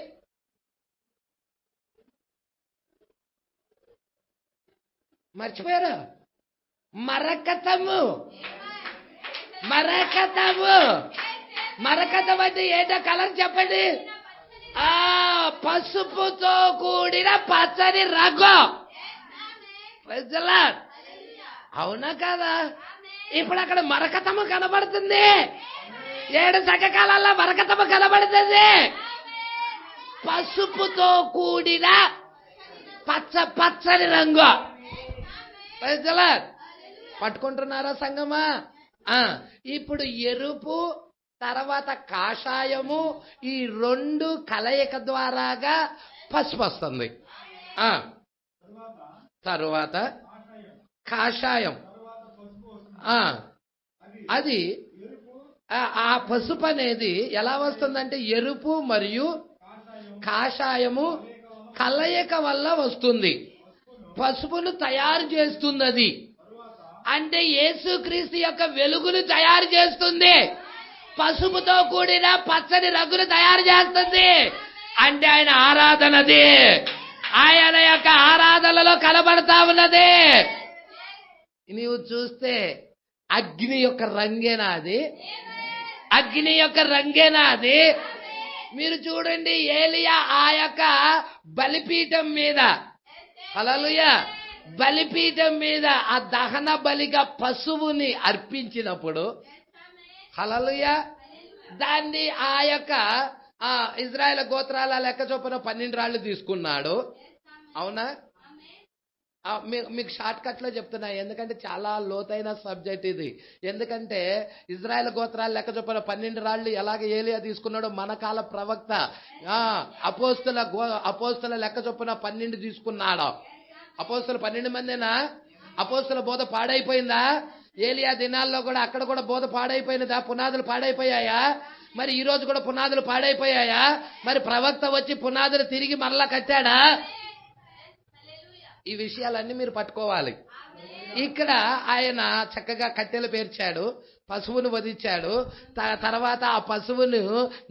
[SPEAKER 3] మర్చిపోయారా? మరకతము. మరకతము. మరకతం అంటే ఏంటో కలర్ చెప్పండి. పసుపుతో కూడిన పచ్చని రంగు. అవునా కదా? ఇప్పుడు అక్కడ మరకతము కనబడుతుంది. 7 సంఘకాలాల్లో మరకతము కనబడుతుంది. పసుపుతో కూడిన పచ్చని రంగు. పట్టుకుంటున్నారా సంగమా? ఇప్పుడు ఎరుపు తర్వాత కాషాయము, ఈ 2 కలయిక ద్వారాగా పసుపు వస్తుంది. తరువాత కాషాయం. అది ఆ పసుపు అనేది ఎలా వస్తుందంటే ఎరుపు మరియు కాషాయము కలయిక వల్ల వస్తుంది. పసుపును తయారు చేస్తుంది. అది అంటే యేసుక్రీస్తు యొక్క వెలుగును తయారు చేస్తుంది. పసుపుతో కూడిన పచ్చని రంగును తయారు చేస్తుంది. అంటే ఆయన ఆరాధనది, ఆయన యొక్క ఆరాధనలో కనబడతా ఉన్నది. నీవు చూస్తే అగ్ని యొక్క రంగేనా అది? అగ్ని యొక్క రంగేనా అది? మీరు చూడండి, ఏలియా ఆ యొక్క బలిపీఠం మీద, హల్లెలూయా, బలిపీఠం మీద ఆ దహన బలిగా పశువుని అర్పించినప్పుడు, హల్లెలూయా, దాన్ని ఆ యొక్క ఇజ్రాయేల్ గోత్రాల లెక్క చొప్పున 12 రాళ్లు తీసుకున్నాడు. అవునా? మీకు షార్ట్ కట్ లో చెప్తున్నా, ఎందుకంటే చాలా లోతైన సబ్జెక్ట్ ఇది. ఎందుకంటే ఇజ్రాయేల్ గోత్రాల లెక్క చొప్పున 12 రాళ్లు ఎలాగ ఏలియా తీసుకున్నాడో మన కాల ప్రవక్త అపోస్తుల లెక్క చొప్పున 12 తీసుకున్నాడు. అపోస్తులు 12 మందేనా? అపోస్తుల బోధ పాడైపోయిందా? ఏలియా దినాల్లో కూడా అక్కడ కూడా బోధ పాడైపోయినదా? పునాదులు పాడైపోయాయా? మరి ఈ రోజు కూడా పునాదులు పాడైపోయాయా? మరి ప్రవక్త వచ్చి పునాదులు తిరిగి మరలా కట్టాడా? ఈ విషయాలన్నీ మీరు పట్టుకోవాలి. ఇక్కడ ఆయన చక్కగా కట్టెలు పేర్చాడు, పశువును వధించాడు. తర్వాత ఆ పశువును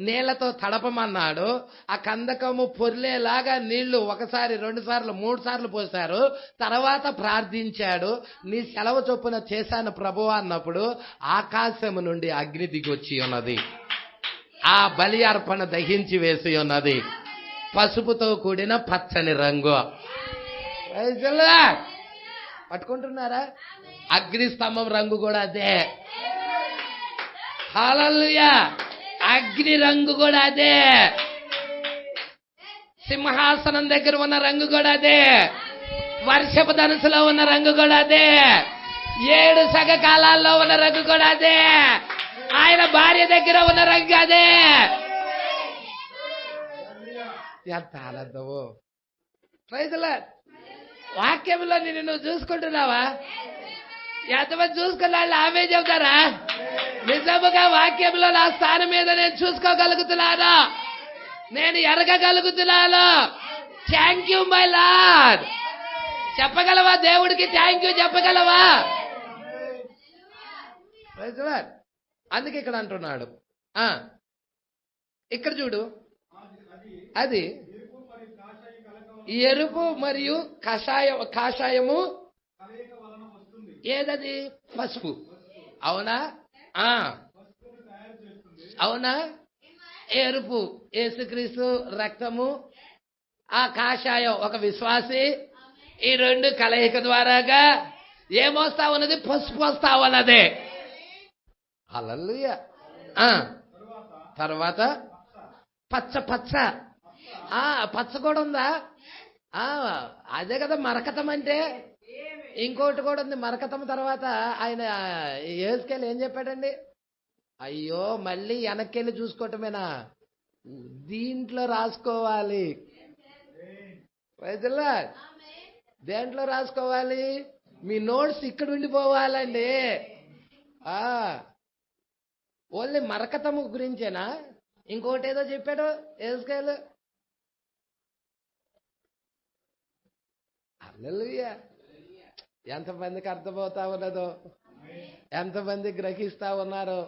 [SPEAKER 3] నీళ్లతో తడపమన్నాడు. ఆ కందకము పొర్లేలాగా నీళ్లు 1 సారి 2 సార్లు 3 సార్లు పోశారు. తర్వాత ప్రార్థించాడు. నీ సెలవు చొప్పున చేశాను ప్రభువా అన్నప్పుడు ఆకాశము నుండి అగ్ని దిగొచ్చి ఉన్నది. ఆ బలి అర్పణ దహించి వేసి ఉన్నది. పసుపుతో కూడిన పచ్చని రంగు. పట్టుకుంటున్నారా? అగ్ని స్తంభం రంగు కూడా అదే. హల్లెలూయా, అగ్ని రంగు కూడా అదే. సింహాసనం దగ్గర ఉన్న రంగు కూడా అదే. వర్షపు ధనుసులో ఉన్న రంగు కూడా అదే. 7 సగకాలాల్లో ఉన్న రంగు కూడా అదే. ఆయన భార్య దగ్గర ఉన్న రంగు అదే. ఎంత ఆనందము! Praise the lord. వాక్యంలో నిన్ను నువ్వు చూసుకుంటున్నావా? ఎంతమంది చూసుకున్న వాళ్ళు ఆమె చెబుతారా? నిజముగా వాక్యంలో నా స్థానం మీద నేను చూసుకోగలుగుతున్నాను, నేను ఎరగగలుగుతున్నాను. Thank you my lord. చెప్పగలవా? దేవుడికి థ్యాంక్ యూ చెప్పగలవా? అందుకే ఇక్కడ అంటున్నాడు. ఇక్కడ చూడు, అది ఎరుపు మరియు కాషాయము ఏదది? పసుపు. అవునా? అవునా? ఎరుపు యేసుక్రీస్తు రక్తము, ఆ కాషాయం ఒక విశ్వాసి. ఈ 2 కలయిక ద్వారాగా ఏమొస్తా ఉన్నది? పసుపు వస్తా ఉన్నది. హల్లెలూయా. తర్వాత పచ్చ కూడా ఉందా? అదే కదా మరకతం అంటే. ఇంకోటి కూడా ఉంది మరకతం. తర్వాత ఆయన యేసుకెళ్ళి ఏం చెప్పాడండి? అయ్యో మళ్ళీ వెనక్కెళ్ళి చూసుకోవటమేనా? దీంట్లో రాసుకోవాలి. దేంట్లో రాసుకోవాలి? మీ నోట్స్ ఇక్కడ ఉండిపోవాలండి. ఓన్లీ మరకతము గురించేనా? ఇంకోటి ఏదో చెప్పాడు యేసుకెళ్ళి. హల్లెలూయా. ఎంతమందికి అర్థమవుతా ఉన్నదో, ఎంతమంది గ్రహిస్తా ఉన్నారో.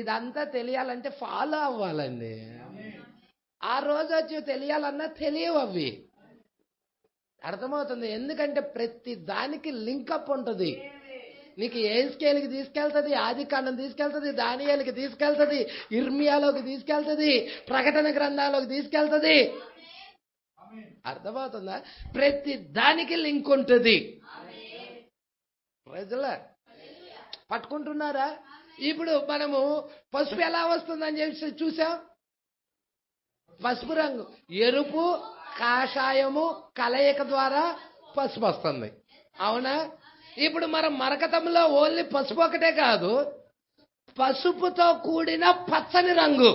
[SPEAKER 3] ఇదంతా తెలియాలంటే ఫాలో అవ్వాలండి. ఆ రోజు వచ్చి తెలియాలన్నా తెలియవు అవి. అర్థమవుతుంది? ఎందుకంటే ప్రతి దానికి లింకప్ ఉంటుంది. నీకు యెహెజ్కేలుకి తీసుకెళ్తుంది, ఆదికాండం తీసుకెళ్తుంది, దానియేలుకి తీసుకెళ్తుంది, ఇర్మియాలోకి తీసుకెళ్తుంది, ప్రకటన గ్రంథాలోకి తీసుకెళ్తుంది. అర్థమవుతుందా? ప్రతి దానికి లింక్ ఉంటుంది. పట్టుకుంటున్నారా? ఇప్పుడు మనము పసుపు ఎలా వస్తుందని చెప్పి చూసాం. పసుపు రంగు, ఎరుపు కాషాయము కలయిక ద్వారా పసుపు వస్తుంది. అవునా? ఇప్పుడు మనం మరకతంలో ఓన్లీ పసుపు ఒకటే కాదు, పసుపుతో కూడిన పచ్చని రంగు.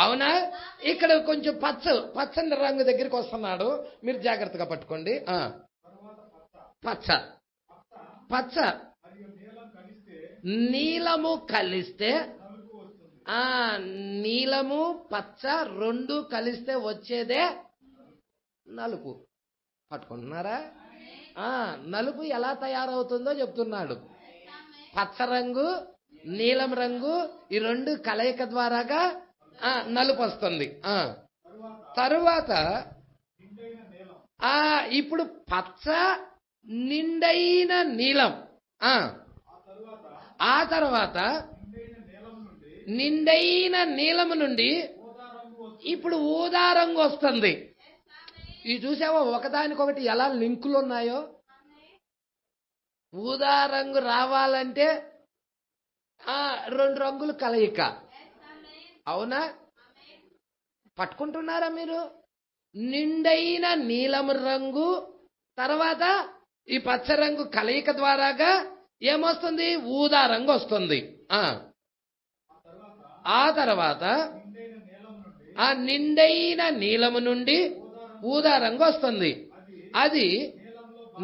[SPEAKER 3] అవునా? ఇక్కడ కొంచెం పచ్చని రంగు దగ్గరికి వస్తున్నాడు, మీరు జాగ్రత్తగా పట్టుకోండి. పచ్చ పచ్చ నీలము కలిస్తే, నీలము పచ్చ రెండు కలిస్తే వచ్చేదే నలుపు. పట్టుకుంటున్నారా? నలుపు ఎలా తయారవుతుందో చెప్తున్నాడు. పచ్చ రంగు నీలం రంగు ఈ రెండు కలయిక ద్వారాగా నలుపు వస్తుంది. తరువాత ఇప్పుడు పచ్చ నిండైన నీలం, ఆ తర్వాత నిండైన నీలము నుండి ఇప్పుడు ఊదా రంగు వస్తుంది. ఇది చూసావా ఒకదానికొకటి ఎలా లింకులు ఉన్నాయో? ఊదా రంగు రావాలంటే రెండు రంగులు కలయిక. అవునా? పట్టుకుంటున్నారా మీరు? నిండైన నీలం రంగు తర్వాత ఈ పచ్చ రంగు కలయిక ద్వారాగా ఏమొస్తుంది? ఊదా రంగు వస్తుంది. ఆ తర్వాత ఆ నిండైన నీలము నుండి ఊదా రంగు వస్తుంది. అది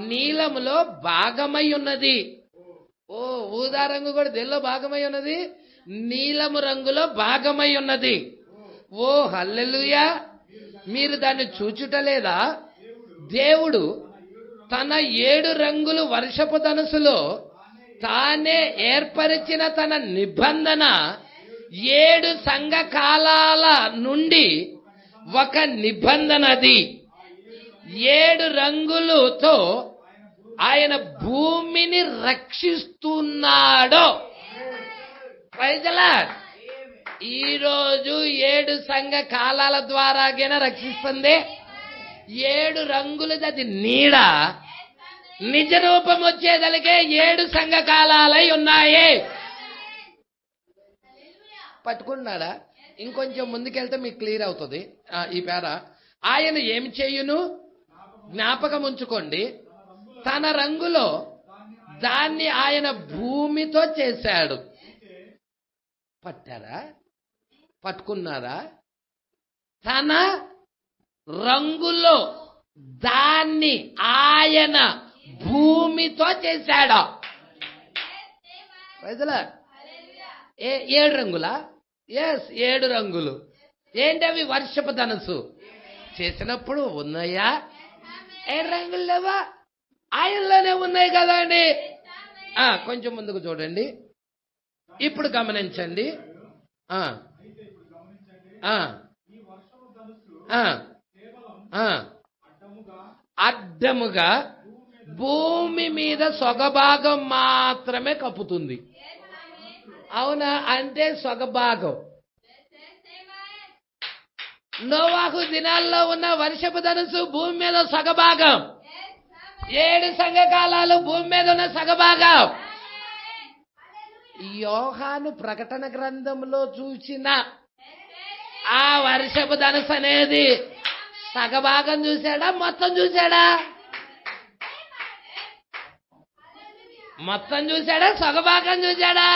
[SPEAKER 3] నీలములో భాగమై ఉన్నది. ఊదా రంగు కూడా దేనిలో భాగమై ఉన్నది? నీలము రంగులో భాగమై ఉన్నది. హల్లెలూయా! మీరు దాన్ని చూచుటలేదా? దేవుడు తన 7 రంగులు వర్షపు ధనుసులో తానే ఏర్పరిచిన తన నిబంధన 7 సంఘ కాలాల నుండి ఒక నిబంధనది. 7 రంగులతో ఆయన భూమిని రక్షిస్తున్నాడు. Praise the lord. ఈరోజు 7 సంఘ కాలాల ద్వారాగైనా రక్షిస్తుంది. 7 రంగులది అది నీడ. నిజ రూపం వచ్చేదలికే 7 సంఘ కాలాలై ఉన్నాయి. పట్టుకున్నాడా? ఇంకొంచెం ముందుకెళ్తే మీకు క్లియర్ అవుతుంది ఈ పేర. ఆయన ఏమి చేయును జ్ఞాపకం ఉంచుకోండి. తన రంగులో దాన్ని ఆయన భూమితో చేశాడు. పట్టారా? పట్టుకున్నారా? తన రంగులో దాన్ని ఆయన భూమితో చేశాడు. 7 రంగులా? 7 రంగులు. ఏంటవి? వర్షపు ధనుసు చేసినప్పుడు ఉన్నాయా? 7 రంగులు లేవా? ఆయనలోనే ఉన్నాయి కదా అండి. కొంచెం ముందుకు చూడండి. ఇప్పుడు గమనించండి. అడ్డముగా భూమి మీద సొగభాగం మాత్రమే కప్పుతుంది. అవునా? అంటే సొగభాగం. నోవాహు దినాల్లో ఉన్న వర్షపు ధనుసు భూమి మీద సగభాగం. 7 సంఘకాలాలు భూమి మీద ఉన్న సగభాగం. యోహాను ప్రకటన గ్రంథంలో చూసిన ఆ వర్షపు ధనుసు అనేది సగభాగం చూశాడా? మొత్తం చూశాడా? మొత్తం చూశాడా? సగభాగం చూశాడా?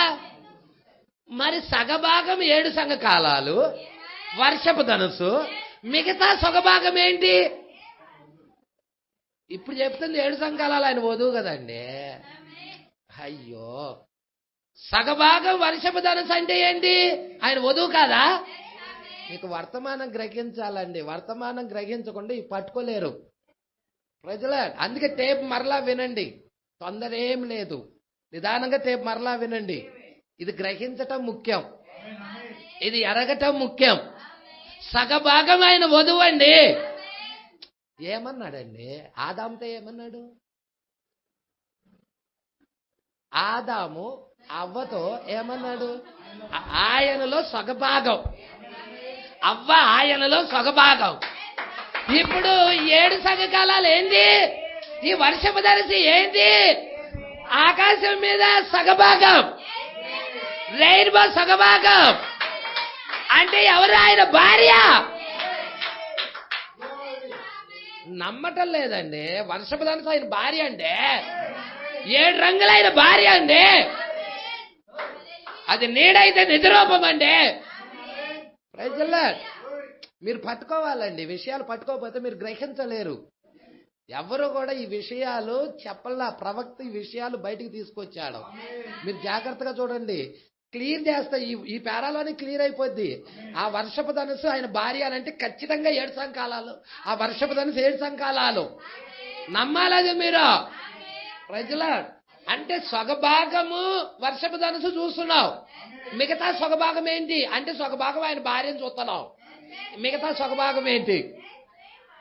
[SPEAKER 3] మరి సగభాగం 7 సంఘకాలాలు వర్షపు ధనుసు, మిగతా సగభాగం ఏంటి? ఇప్పుడు చెప్తుంది 7 సంఘకాలాలు ఆయన వధువు కదండి. అయ్యో, సగభాగం వర్షపు ధనుసు అంటే ఏంటి? ఆయన వధువు కాదా? మీకు వర్తమానం గ్రహించాలండి. వర్తమానం గ్రహించకుండా ఈ పట్టుకోలేరు ప్రజలు. అందుకే టేప్ మరలా వినండి. తొందర ఏం లేదు, నిదానంగా టేప్ మరలా వినండి. ఇది గ్రహించటం ముఖ్యం, ఇది ఎరగటం ముఖ్యం. సగభాగం ఆయన వధువు అండి. ఏమన్నాడండి? ఆదాముతో ఏమన్నాడు? ఆదాము అవ్వతో ఏమన్నాడు? ఆయనలో సగభాగం, అవ్వ ఆయనలో సగభాగం. ఇప్పుడు 7 సంఘకాలాలు ఏంది? ఈ వర్షపు ధనుసు ఏంది? ఆకాశం మీద సగభాగం. రెయిన్బో సగభాగం అంటే ఎవరు? ఆయన భార్య. నమ్మటం లేదండి. వర్షపు ధనుసు ఆయన భార్య అండి. 7 రంగులు ఆయన భార్య అండి. అది నీడైతే నిజరూపం అండి. ప్రజల మీరు పట్టుకోవాలండి. విషయాలు పట్టుకోకపోతే మీరు గ్రహించలేరు. ఎవరు కూడా ఈ విషయాలు చెప్పల్లా. ప్రవక్త ఈ విషయాలు బయటికి తీసుకొచ్చాడు. మీరు జాగ్రత్తగా చూడండి. క్లియర్ చేస్తా. ఈ పేరాలోనే క్లియర్ అయిపోద్ది. ఆ వర్షపు ధనుసు ఆయన భార్య అంటే ఖచ్చితంగా 7 సంకాలాలు. ఆ వర్షపు ధనుసు 7 సంకాలాలు. నమ్మాలది మీరు. ప్రజల అంటే సొగభాగము వర్షపు ధనుసు చూస్తున్నావు. మిగతా సొగభాగం ఏంటి అంటే సొగభాగం ఆయన భార్యను చూస్తున్నావు. మిగతా సొగభాగం ఏంటి?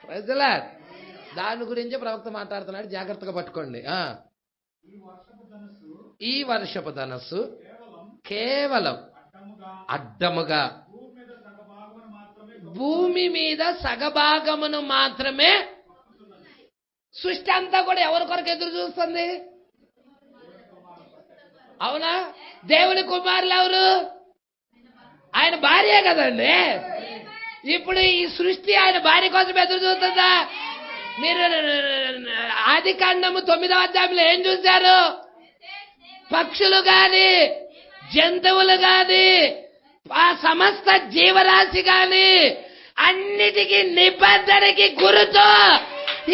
[SPEAKER 3] ప్రజల దాని గురించి ప్రవక్త మాట్లాడుతున్నాడు. జాగ్రత్తగా పట్టుకోండి. ఈ వర్షపు ధనుసు కేవలం అడ్డముగా భూమి మీద సగభాగమును మాత్రమే. సృష్టి అంతా కూడా ఎవరి కొరకు ఎదురు చూస్తుంది? అవునా? దేవుని కుమారులు ఎవరు? ఆయన భార్య కదండి. ఇప్పుడు ఈ సృష్టి ఆయన భార్య కోసం ఎదురు చూస్తుందా? మీరు ఆదికాండము 9వ అధ్యాయంలో ఏం చూశారు? పక్షులు గాని, జంతువులు గాని, ఆ సమస్త జీవరాశి గాని అన్నిటికీ నిబంధనకి గురుతో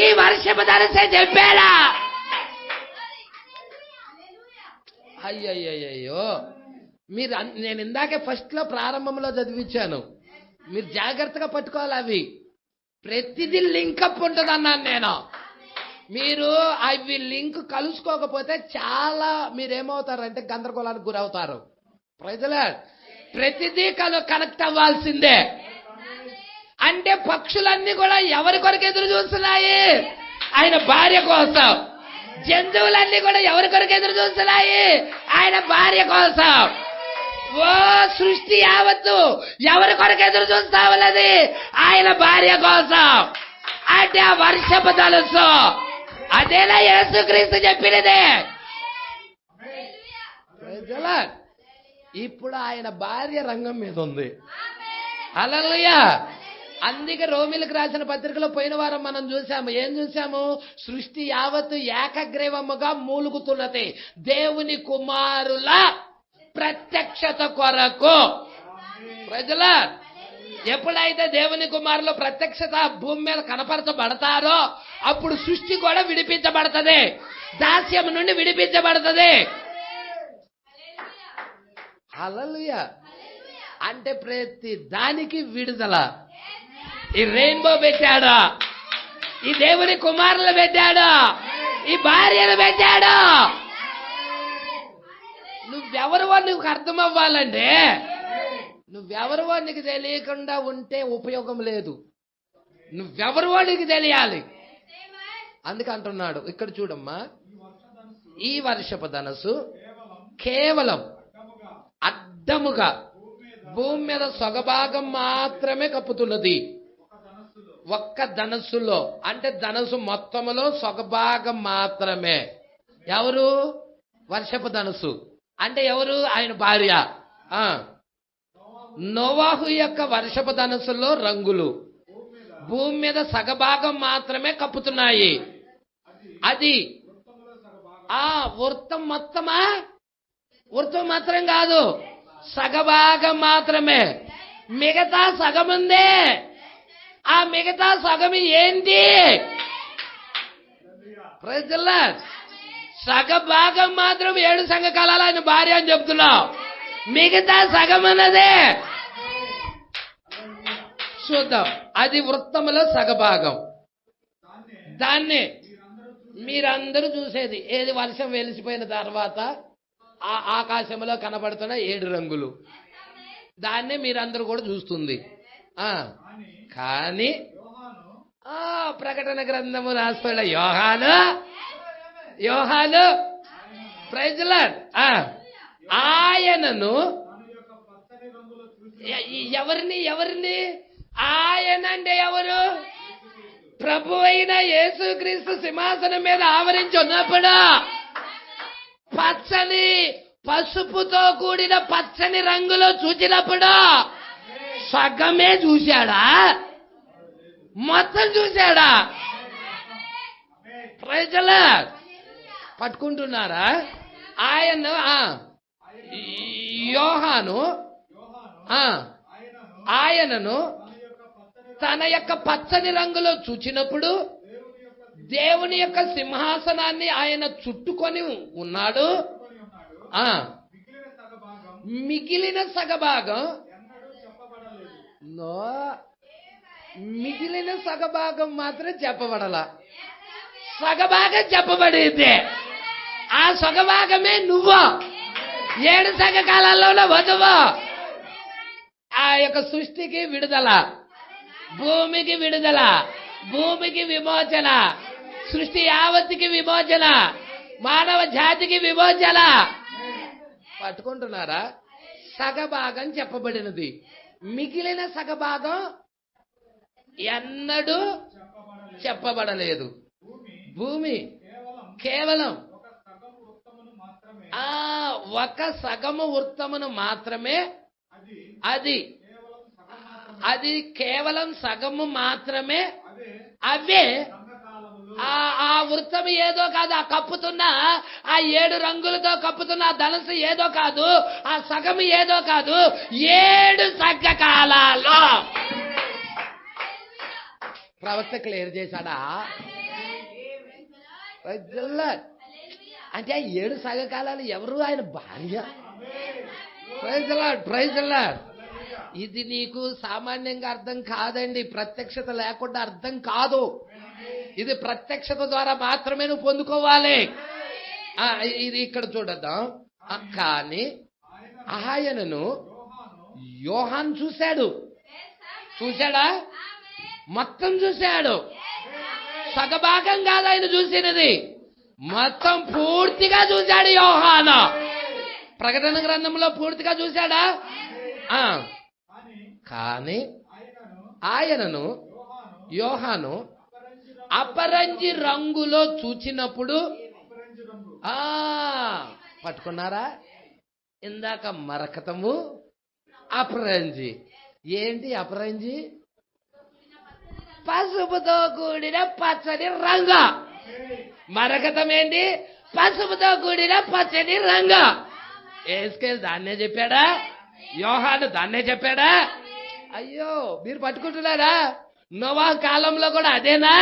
[SPEAKER 3] ఈ వర్షపు ధనుసే చెప్పాడా? అయ్యయ్యో, మీరు నేను ఇందాకే ఫస్ట్ లో ప్రారంభంలో చదివించాను. మీరు జాగ్రత్తగా పట్టుకోవాలి. అవి ప్రతిదీ లింకప్ ఉంటుంది అన్నాను నేను. మీరు అవి లింక్ కలుసుకోకపోతే చాలా మీరేమవుతారంటే గందరగోళానికి గురవుతారు. ప్రజలే ప్రతిదీ కనెక్ట్ అవ్వాల్సిందే. అంటే పక్షులన్నీ కూడా ఎవరి కొరకు ఎదురు చూస్తున్నాయి? ఆయన భార్య కోసం. జంతువులన్నీ కూడా ఎవరి కొరకు ఎదురు చూస్తున్నాయి? ఆయన భార్య కోసం. ఓ సృష్టి యావత్తు ఎవరి కొరకు ఎదురు చూస్తావన్నది? ఆయన భార్య కోసం. అంటే ఆ వర్షపు ధనుసు అదేలా యేసుక్రీస్తు చెప్పినదే. ఇప్పుడు ఆయన భార్య రంగం మీద ఉంది. హల్లెలూయా. అందుకే రోమిలకు రాసిన పత్రికలో పోయిన వారం మనం చూసాము. ఏం చూసాము? సృష్టి యావత్తు ఏకగ్రీవముగా మూలుగుతున్నది దేవుని కుమారుల ప్రత్యక్షత కొరకు. ప్రజల ఎప్పుడైతే దేవుని కుమారుల ప్రత్యక్షత భూమి మీద కనపరచబడతారో అప్పుడు సృష్టి కూడా విడిపించబడుతుంది. దాస్యం నుండి విడిపించబడుతుంది. హల్లెలూయా. అంటే ప్రతి దానికి విడుదల. ఈ రెయిన్బో పెట్టాడు, ఈ దేవుని కుమారులు పెట్టాడు, ఈ భార్యను పెట్టాడు. నువ్వెవరివో నీకు అర్థం అవ్వాలంటే, నువ్వెవరివో నీకు తెలియకుండా ఉంటే ఉపయోగం లేదు. నువ్వెవరివో నీకు తెలియాలి. అందుకే అంటున్నాడు ఇక్కడ చూడమ్మా, ఈ వర్షపు ధనుసు కేవలం అడ్డముగా భూమి మీద సొగభాగం మాత్రమే కప్పుతున్నది. ఒక్క ధనుస్సులో అంటే ధనుసు మొత్తములో సొగభాగం మాత్రమే. ఎవరు? వర్షపు ధనుసు అంటే ఎవరు? ఆయన భార్య. నోవాహు యొక్క వర్షపు ధనుసులో రంగులు భూమి మీద సగభాగం మాత్రమే కప్పుతున్నాయి. అది వృత్తం మొత్తమా? వృత్తం మాత్రం కాదు, సగభాగం మాత్రమే. మిగతా సగం ఉంది. ఆ మిగతా సగం ఏంటి? ప్రజల సగభాగం మాత్రం 7 సంఘకాలాలు ఆయన భార్య అని చెప్తున్నావు. మిగతా సగం అన్నదే చూద్దాం. అది వృత్తములో సగభాగం. దాన్ని మీరందరూ చూసేది ఏది? వర్షం వెలిసిపోయిన తర్వాత ఆ ఆకాశంలో కనబడుతున్న 7 రంగులు. దాన్నే మీరందరూ కూడా చూస్తుంది. కానీ ప్రకటన గ్రంథము రాస్తాడు యోహాను ప్రైజ్ లార్డ్. ఆయనను ఎవరిని ఆయన అంటే ఎవరు? ప్రభు అయిన యేసుక్రీస్తు సింహాసనం మీద ఆవరించి ఉన్నప్పుడు పచ్చని పసుపుతో కూడిన పచ్చని రంగులో చూసినప్పుడు సగమే చూశాడా, మొత్తం చూశాడా? Praise the lord. పట్టుకుంటున్నారా? యోహాను ఆయనను తన యొక్క పచ్చని రంగులో చూచినప్పుడు దేవుని యొక్క సింహాసనాన్ని ఆయన చుట్టుకొని ఉన్నాడు. మిగిలిన సగభాగం మిగిలిన సగభాగం మాత్రం చెప్పబడలా, సగభాగం చెప్పబడింది. ఆ సగభాగమే నువ్వు. 7 సగకాలాల్లో వధువు. ఆ యొక్క సృష్టికి విడుదల, భూమికి విడుదల, భూమికి విమోచన, సృష్టి యావత్తుకి విమోచన, మానవ జాతికి విమోచన. పట్టుకుంటున్నారా? సగభాగం చెప్పబడినది. మిగిలిన సగభాగం ఎన్నడూ చెప్పబడలేదు. భూమి కేవలం ఒక సగము వృత్తమును మాత్రమే, అది కేవలం సగము మాత్రమే. అవే ఆ వృత్తం ఏదో కాదు, ఆ కప్పుతున్న ఆ 7 రంగులతో కప్పుతున్న ఆ ధనుసు ఏదో కాదు, ఆ సగము ఏదో కాదు, 7 సంఘకాలాల్లో. ప్రవక్త క్లియర్ చేశాడా? అంటే 7 సగకాలాలు ఎవరు? ఆయన భార్య. Praise the lord, praise the lord. ఇది నీకు సామాన్యంగా అర్థం కాదండి. ప్రత్యక్షత లేకుండా అర్థం కాదు. ఇది ప్రత్యక్షత ద్వారా మాత్రమే నువ్వు పొందుకోవాలి. ఇది ఇక్కడ చూడద్దాం. కానీ ఆయనను యోహాను చూశాడా? మొత్తం చూశాడు. సగభాగం కాదు ఆయన చూసినది, మొత్తం పూర్తిగా చూశాడు యోహాను. ప్రకటన గ్రంథంలో పూర్తిగా చూశాడా? కానీ ఆయనను యోహాను అపరంజి రంగులో చూచినప్పుడు, పట్టుకున్నారా? ఇందాక మరకతము, అపరంజి. ఏంటి అపరంజి? పసుపుతో కూడిన పచ్చని రంగు. మరకతం ఏంటి? పసుపుతో కూడిన పచ్చని రంగు. ఏస్కేల్ దాన్నే చెప్పాడా? యోహాను దాన్నే చెప్పాడా? అయ్యో, మీరు పట్టుకుంటున్నారా? నోవా కాలంలో కూడా అదేనా?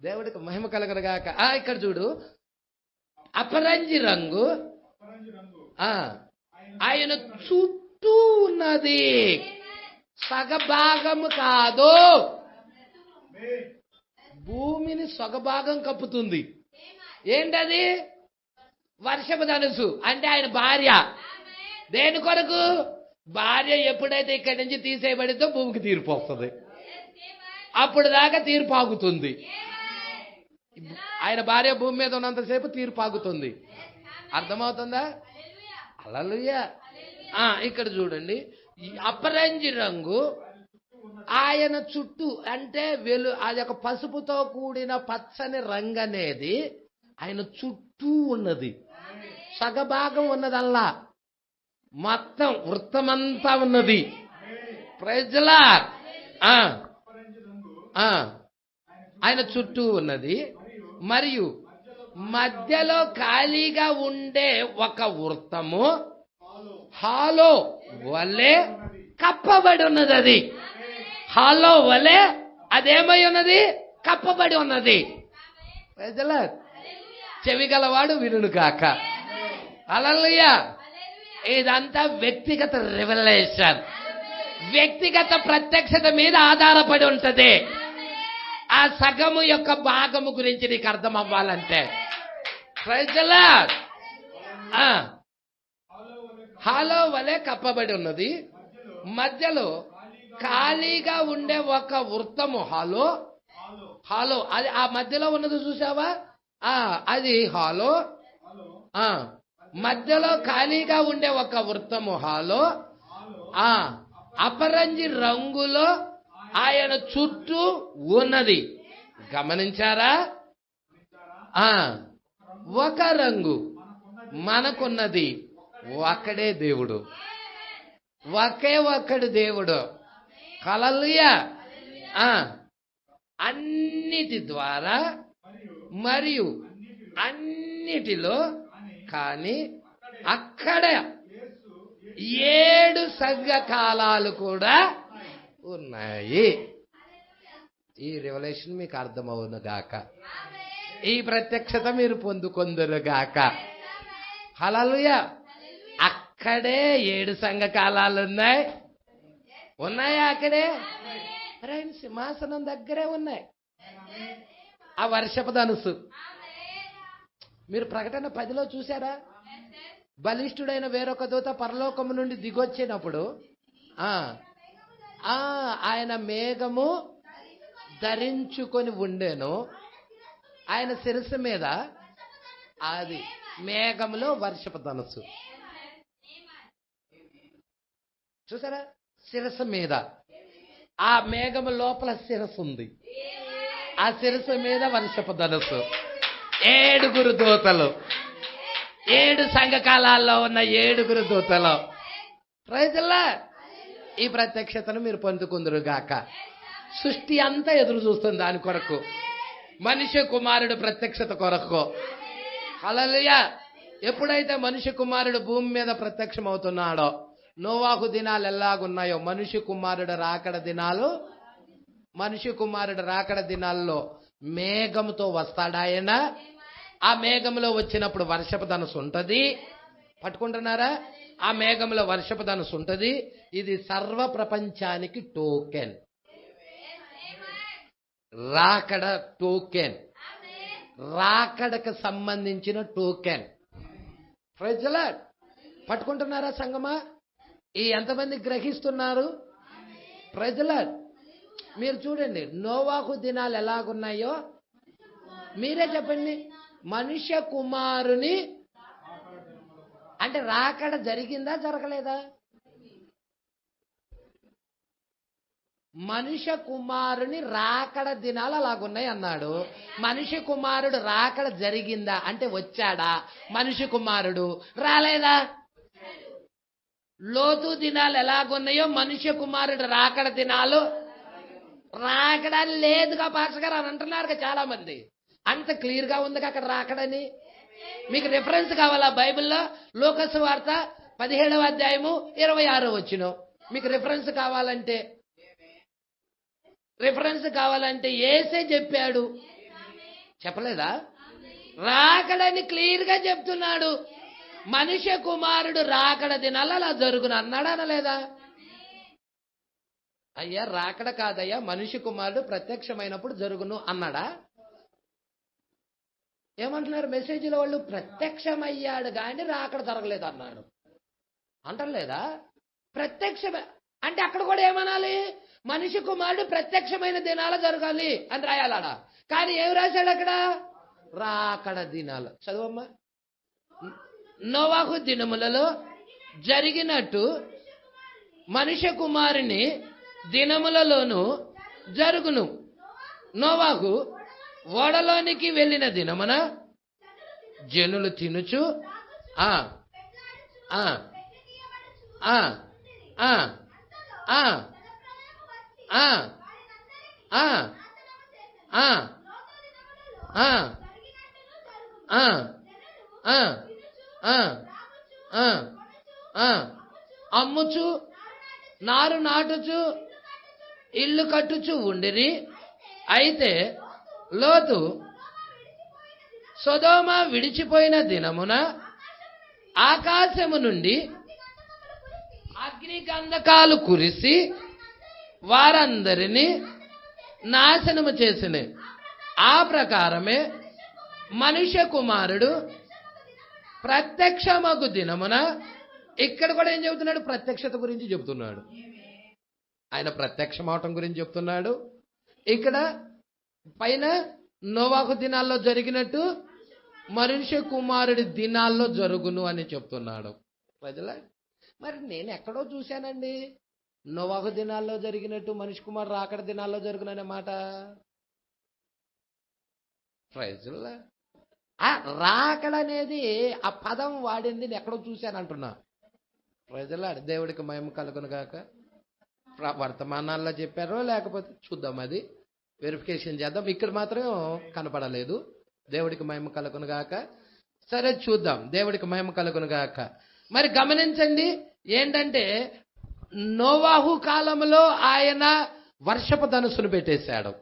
[SPEAKER 3] దేవుడికి మహిమ కలగనగాక. ఇక్కడ చూడు, అపరంజి రంగు ఆయన చుట్టూ ఉన్నది, సగభాగము కాదు. భూమిని సగభాగం కప్పుతుంది. ఏంటది? వర్షపు ధనుసు. అంటే ఆయన భార్య. దేని కొరకు? భార్య ఎప్పుడైతే ఇక్కడి నుంచి తీసేయబడితో భూమికి తీర్పు వస్తుంది. అప్పుడు దాకా తీర్పు ఆగుతుంది. ఆయన భార్య భూమి మీద ఉన్నంతసేపు తీర్పు ఆగుతుంది. అర్థమవుతుందా? హల్లెలూయా. ఇక్కడ చూడండి, అపరంజి రంగు ఆయన చుట్టూ, అంటే అది ఒక పసుపుతో కూడిన పచ్చని రంగు అనేది ఆయన చుట్టూ ఉన్నది. సగభాగం ఉన్నదల్లా, మొత్తం వృత్తమంతా ఉన్నది. Praise the lord. ఆయన చుట్టూ ఉన్నది. మరియు మధ్యలో ఖాళీగా ఉండే ఒక వృత్తము హాలో వలె కప్పబడి ఉన్నది. అది హాలో వలె అదేమై ఉన్నది? కప్పబడి ఉన్నది. Praise the lord. చెవి గలవాడు వినును కాక. హల్లెలూయా. ఇదంతా వ్యక్తిగత రెవల్యూషన్, వ్యక్తిగత ప్రత్యక్షత మీద ఆధారపడి ఉంటది. ఆ సగము యొక్క భాగము గురించి నీకు అర్థం అవ్వాలంటే ప్రైజ్ ది లార్డ్. హాలో వలె కప్పబడి ఉన్నది. మధ్యలో ఖాళీగా ఉండే ఒక వృత్తము హాలో. అది ఆ మధ్యలో ఉన్నది చూసావా? అది హాలో. మధ్యలో ఖాళీగా ఉండే ఒక వృత్తము హాలో. అపరంజి రంగులో ఆయన చుట్టూ ఉన్నది. గమనించారా? ఒక రంగు మనకున్నది ఒక్కడే దేవుడు, ఒకే ఒక్కడు దేవుడు. హల్లెలూయా. అన్నిటి ద్వారా మరియు అన్నిటిలో కానీ అక్కడ 7 సంఘకాలాలు కూడా ఉన్నాయి. ఈ రివల్యూషన్ మీకు అర్థమవును గాక, ఈ ప్రత్యక్షత మీరు పొందుకొందురు గాక. హల్లెలూయా. అక్కడే 7 సంఘకాలాలు ఉన్నాయా? అక్కడే సింహాసనం దగ్గరే ఉన్నాయి ఆ వర్షపు ధనుసు. మీరు ప్రకటన 10లో చూసారా? బలిష్ఠుడైన వేరొక దూత పరలోకము నుండి దిగొచ్చినప్పుడు ఆయన మేఘము ధరించుకొని ఉండేను. ఆయన శిరస్సు మీద అది మేఘములో వర్షపు ధనుసు. చూసారా? శిరస్సు మీద, ఆ మేఘము లోపల శిరస్సు ఉంది, ఆ శిరస్సు మీద వర్షపు ధనుసు. 7 దూతలు, 7 సంఘకాలాల్లో ఉన్న 7 దూతలు. Praise the lord. ఈ ప్రత్యక్షతను మీరు పొందుకుందురు గాక. సృష్టి అంతా ఎదురు చూస్తుంది దాని కొరకు, మనిషి కుమారుడు ప్రత్యక్షత కొరకు. హల్లెలూయా. ఎప్పుడైతే మనిషి కుమారుడు భూమి మీద ప్రత్యక్షం అవుతున్నాడో, నోవాహు దినాలు ఎలాగున్నాయో మనిషి కుమారుడు రాకడ దినాలు, మనిషి కుమారుడు రాకడ దినాల్లో మేఘముతో వస్తాడాయన. ఆ మేఘంలో వచ్చినప్పుడు వర్షపు ధనుసు ఉంటది. పట్టుకుంటున్నారా? ఆ మేఘంలో వర్షపు ధనుసు ఉంటది. ఇది సర్వ ప్రపంచానికి టోకెన్, రాకడ టోకెన్, రాకడకు సంబంధించిన టోకెన్. Praise the lord. పట్టుకుంటున్నారా సంగమా? ఈ ఎంతమంది గ్రహిస్తున్నారు? Praise the lord. మీరు చూడండి, నోవాహు దినాలు ఎలాగున్నాయో మీరే చెప్పండి. మనుష్య కుమారుని అంటే రాకడ జరిగిందా జరగలేదా? మనుష్య కుమారుని రాకడ దినాలు అలాగున్నాయి అన్నాడు. మనిషి కుమారుడు రాకడ జరిగిందా అంటే వచ్చాడా? మనిషి కుమారుడు రాలేదా? లోతు దినాలు ఎలాగున్నాయో మనుష్య కుమారుడు రాకడ దినాలు రాకడ లేదుగా పాస్టర్ గారు అని అంటున్నారు చాలా మంది. అంత క్లియర్ గా ఉంది అక్కడ రాకడని. మీకు రిఫరెన్స్ కావాలా? బైబిల్లో లూకా సువార్త 17వ అధ్యాయము 26వ వచనం. మీకు రిఫరెన్స్ కావాలంటే యేసే చెప్పాడు, చెప్పలేదా? రాకడని క్లియర్ గా చెప్తున్నాడు. మనుష్య కుమారుడు రాకడ దినాలు అలా జరుగును అన్నాడా అనలేదా? అయ్యా రాకడ కాదయ్యా, మనిషి కుమారుడు ప్రత్యక్షమైనప్పుడు జరుగును అన్నాడా? ఏమంటున్నారు మెసేజ్లో వాళ్ళు? ప్రత్యక్షమయ్యాడు కానీ రాకడ జరగలేదు అన్నాడు. అంటలేదా? ప్రత్యక్షమే అంటే అక్కడ కూడా ఏమనాలి? మనిషి కుమారుడు ప్రత్యక్షమైన దినాలు జరగాలి అని రాయాలాడా. కానీ ఏం రాశాడు అక్కడ? రాకడ దినాలు. చదువమ్మా. నోవాహు దినములలో జరిగినట్టు మనిషి కుమారుని దినములలోనూ జరుగును. నోవాహు ఓడలోనికి వెళ్ళిన దినమున జనులు తినుచు ఆ ఆ ఆ ఆ ఆ ఆ ఆ ఆ అమ్ముచు నారు నాటుచు ఇల్లు కట్టుచు ఉండిరి. అయితే లోతు సొదొమ విడిచిపోయిన దినమున ఆకాశము నుండి అగ్ని గంధకాలు కురిసి వారందరినీ నాశనము చేసిన. ఆ ప్రకారమే మనుష్య కుమారుడు ప్రత్యక్షమగు దినమున, ఇక్కడ కూడా ఏం చెబుతున్నాడు? ప్రత్యక్షత గురించి చెబుతున్నాడు. ఆయన ప్రత్యక్షమవటం గురించి చెప్తున్నాడు. ఇక్కడ పైన నోవాహు దినాల్లో జరిగినట్టు మనుష్య కుమారుడి దినాల్లో జరుగును అని చెప్తున్నాడు. ప్రజల మరి నేను ఎక్కడో చూశానండి నోవాహు దినాల్లో జరిగినట్టు మనిషి కుమారుడు రాకడ దినాల్లో జరుగుననే మాట. ప్రజల ఆ రాకడ అనేది ఆ పదం వాడింది నేను ఎక్కడో చూశాను అంటున్నా. ప్రజల దేవుడికి మహిమ కలుగును గాక. వర్తమానాల్లో చెప్పారో లేకపోతే చూద్దాం, అది వెరిఫికేషన్ చేద్దాం. ఇక్కడ మాత్రం కనపడలేదు. దేవుడికి మహిమ కలుగును గాక. సరే చూద్దాం, దేవుడికి మహిమ కలుగును గాక. మరి గమనించండి, ఏంటంటే నోవాహు కాలంలో ఆయన వర్షపు ధనుసును పెట్టేశాడు.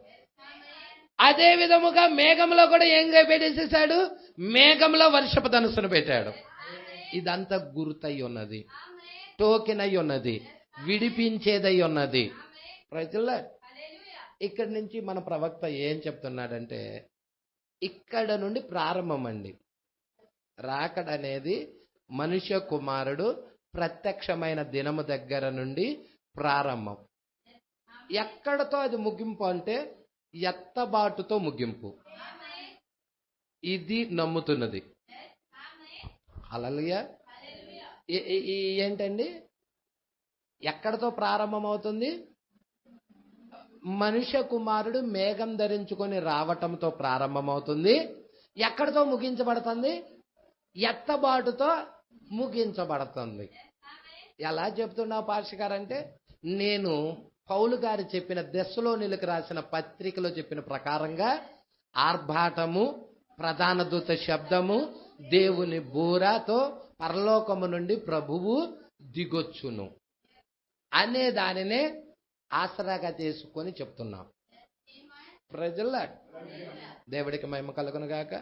[SPEAKER 3] అదే విధముగా మేఘంలో కూడా ఏం పెట్టేసేసాడు? మేఘంలో వర్షపు ధనుసును పెట్టాడు. ఇదంతా గుర్తై ఉన్నది, టోకెన్ అయి ఉన్నది, విడిపించేదై ఉన్నది. ప్రజల ఇక్కడి నుంచి మన ప్రవక్త ఏం చెప్తున్నాడంటే, ఇక్కడ నుండి ప్రారంభం అండి. రాకడ అనేది మనుష్య కుమారుడు ప్రత్యక్షమైన దినము దగ్గర నుండి ప్రారంభం. ఎక్కడతో అది ముగింపు అంటే ఎత్తబాటుతో ముగింపు. ఇది నమ్ముతున్నది. హల్లెలూయా. ఏంటండి, ఎక్కడతో ప్రారంభం అవుతుంది? మనుష్య కుమారుడు మేఘం ధరించుకొని రావటంతో ప్రారంభమవుతుంది. ఎక్కడితో ముగించబడుతుంది? ఎత్తబాటుతో ముగించబడుతుంది. ఎలా చెప్తున్నావు పాస్టర్ గారు అంటే, నేను పౌలు గారు చెప్పిన దెస్సలోనిలకు రాసిన పత్రికలో చెప్పిన ప్రకారంగా ఆర్భాటము, ప్రధాన దూత శబ్దము, దేవుని బూరతో పరలోకము నుండి ప్రభువు దిగొచ్చును అనే దానినే ఆసరాగా చేసుకొని చెప్తున్నాం. ప్రజల దేవుడికి మహిమ కలుగును గాక.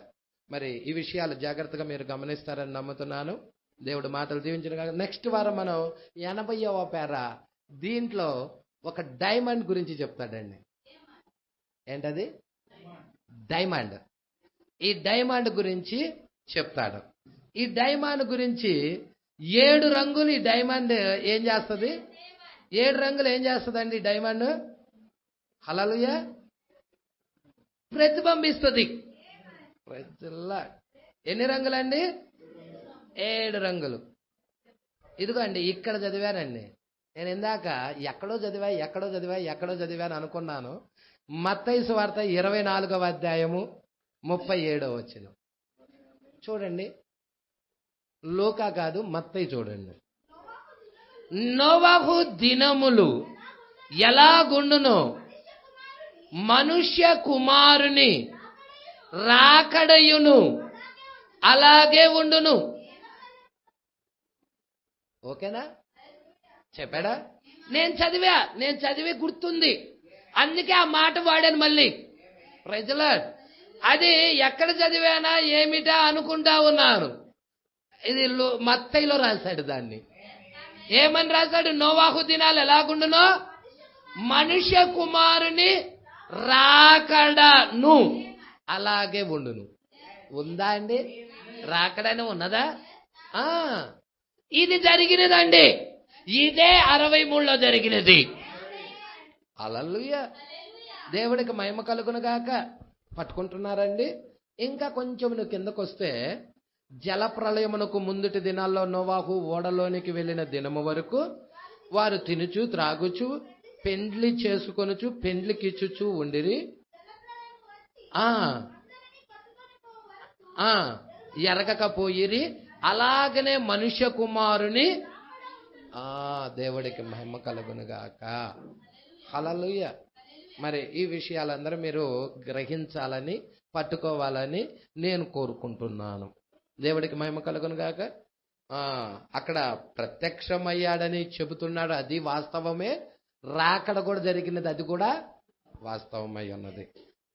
[SPEAKER 3] మరి ఈ విషయాలు జాగ్రత్తగా మీరు గమనిస్తారని నమ్ముతున్నాను. దేవుడు మాటలు దీవించిన గాక. నెక్స్ట్ వారం మనం 80వ పేర దీంట్లో ఒక డైమండ్ గురించి చెప్తాడండి. ఏంటది? డైమండ్. ఈ డైమండ్ గురించి చెప్తాడు. ఈ డైమండ్ గురించి 7 రంగులు ఈ డైమండ్ ఏం చేస్తుంది? 7 రంగులు ఏం చేస్తుందండి ఈ డైమండ్? హల్లెలూయా. ప్రతిబింబిస్తుంది. ఎన్ని రంగులండి? 7 రంగులు. ఇదిగోండి, ఇక్కడ చదివానండి నేను. ఇందాక ఎక్కడో చదివాను అనుకున్నాను. మత్తయి సువార్త 24వ అధ్యాయము 37వ వచనం చూడండి. లూకా కాదు, మత్తయి చూడండి. నోవహు దినములు ఎలాగుండునో మనుష్య కుమారుని రాకడయును అలాగే ఉండును. ఓకేనా? చెప్పాడా? నేను చదివి గుర్తుంది, అందుకే ఆ మాట వాడాను మళ్ళీ. ప్రజల అది ఎక్కడ చదివానా ఏమిటా అనుకుంటా ఉన్నాను. ఇది మత్తయిలో రాశాడు. దాన్ని ఏమని రాశాడు? నోవాహు దినాలు ఎలాగుండునో మనుష్య కుమారుని రాకడను అలాగే ఉండును. ఉందా అండి? రాకడనే ఉన్నదా? ఇది జరిగినదండి. ఇదే 63లో జరిగినది. హల్లెలూయా. దేవుడికి మహిమ కలుగును గాక. పట్టుకుంటున్నారండి? ఇంకా కొంచెం నువ్వు కిందకు వస్తే, జల ప్రళయమునకు ముందుటి దినాల్లో నోవాహు ఓడలోనికి వెళ్ళిన దినము వరకు వారు తినుచు త్రాగుచు పెండ్లి చేసుకొనుచు పెండ్లికిచ్చుచు ఉండిరి. ఎరగకపోయిరి. అలాగనే మనుష్య కుమారుని దేవుడికి మహిమ కలుగును గాక. హల్లెలూయా. మరి ఈ విషయాలందరూ మీరు గ్రహించాలని, పట్టుకోవాలని నేను కోరుకుంటున్నాను. దేవుడికి మహిమ కలుగును గాక. అక్కడ ప్రత్యక్షమయ్యాడని చెబుతున్నాడు, అది వాస్తవమే. రాకడ కూడా జరిగినది, అది కూడా వాస్తవమై ఉన్నది.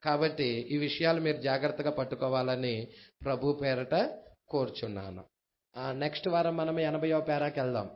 [SPEAKER 3] కాబట్టి ఈ విషయాలు మీరు జాగ్రత్తగా పట్టుకోవాలని ప్రభు పేరట కోరుచున్నాను. నెక్స్ట్ వారం మనం 80వ పేరాకి వెళ్దాం.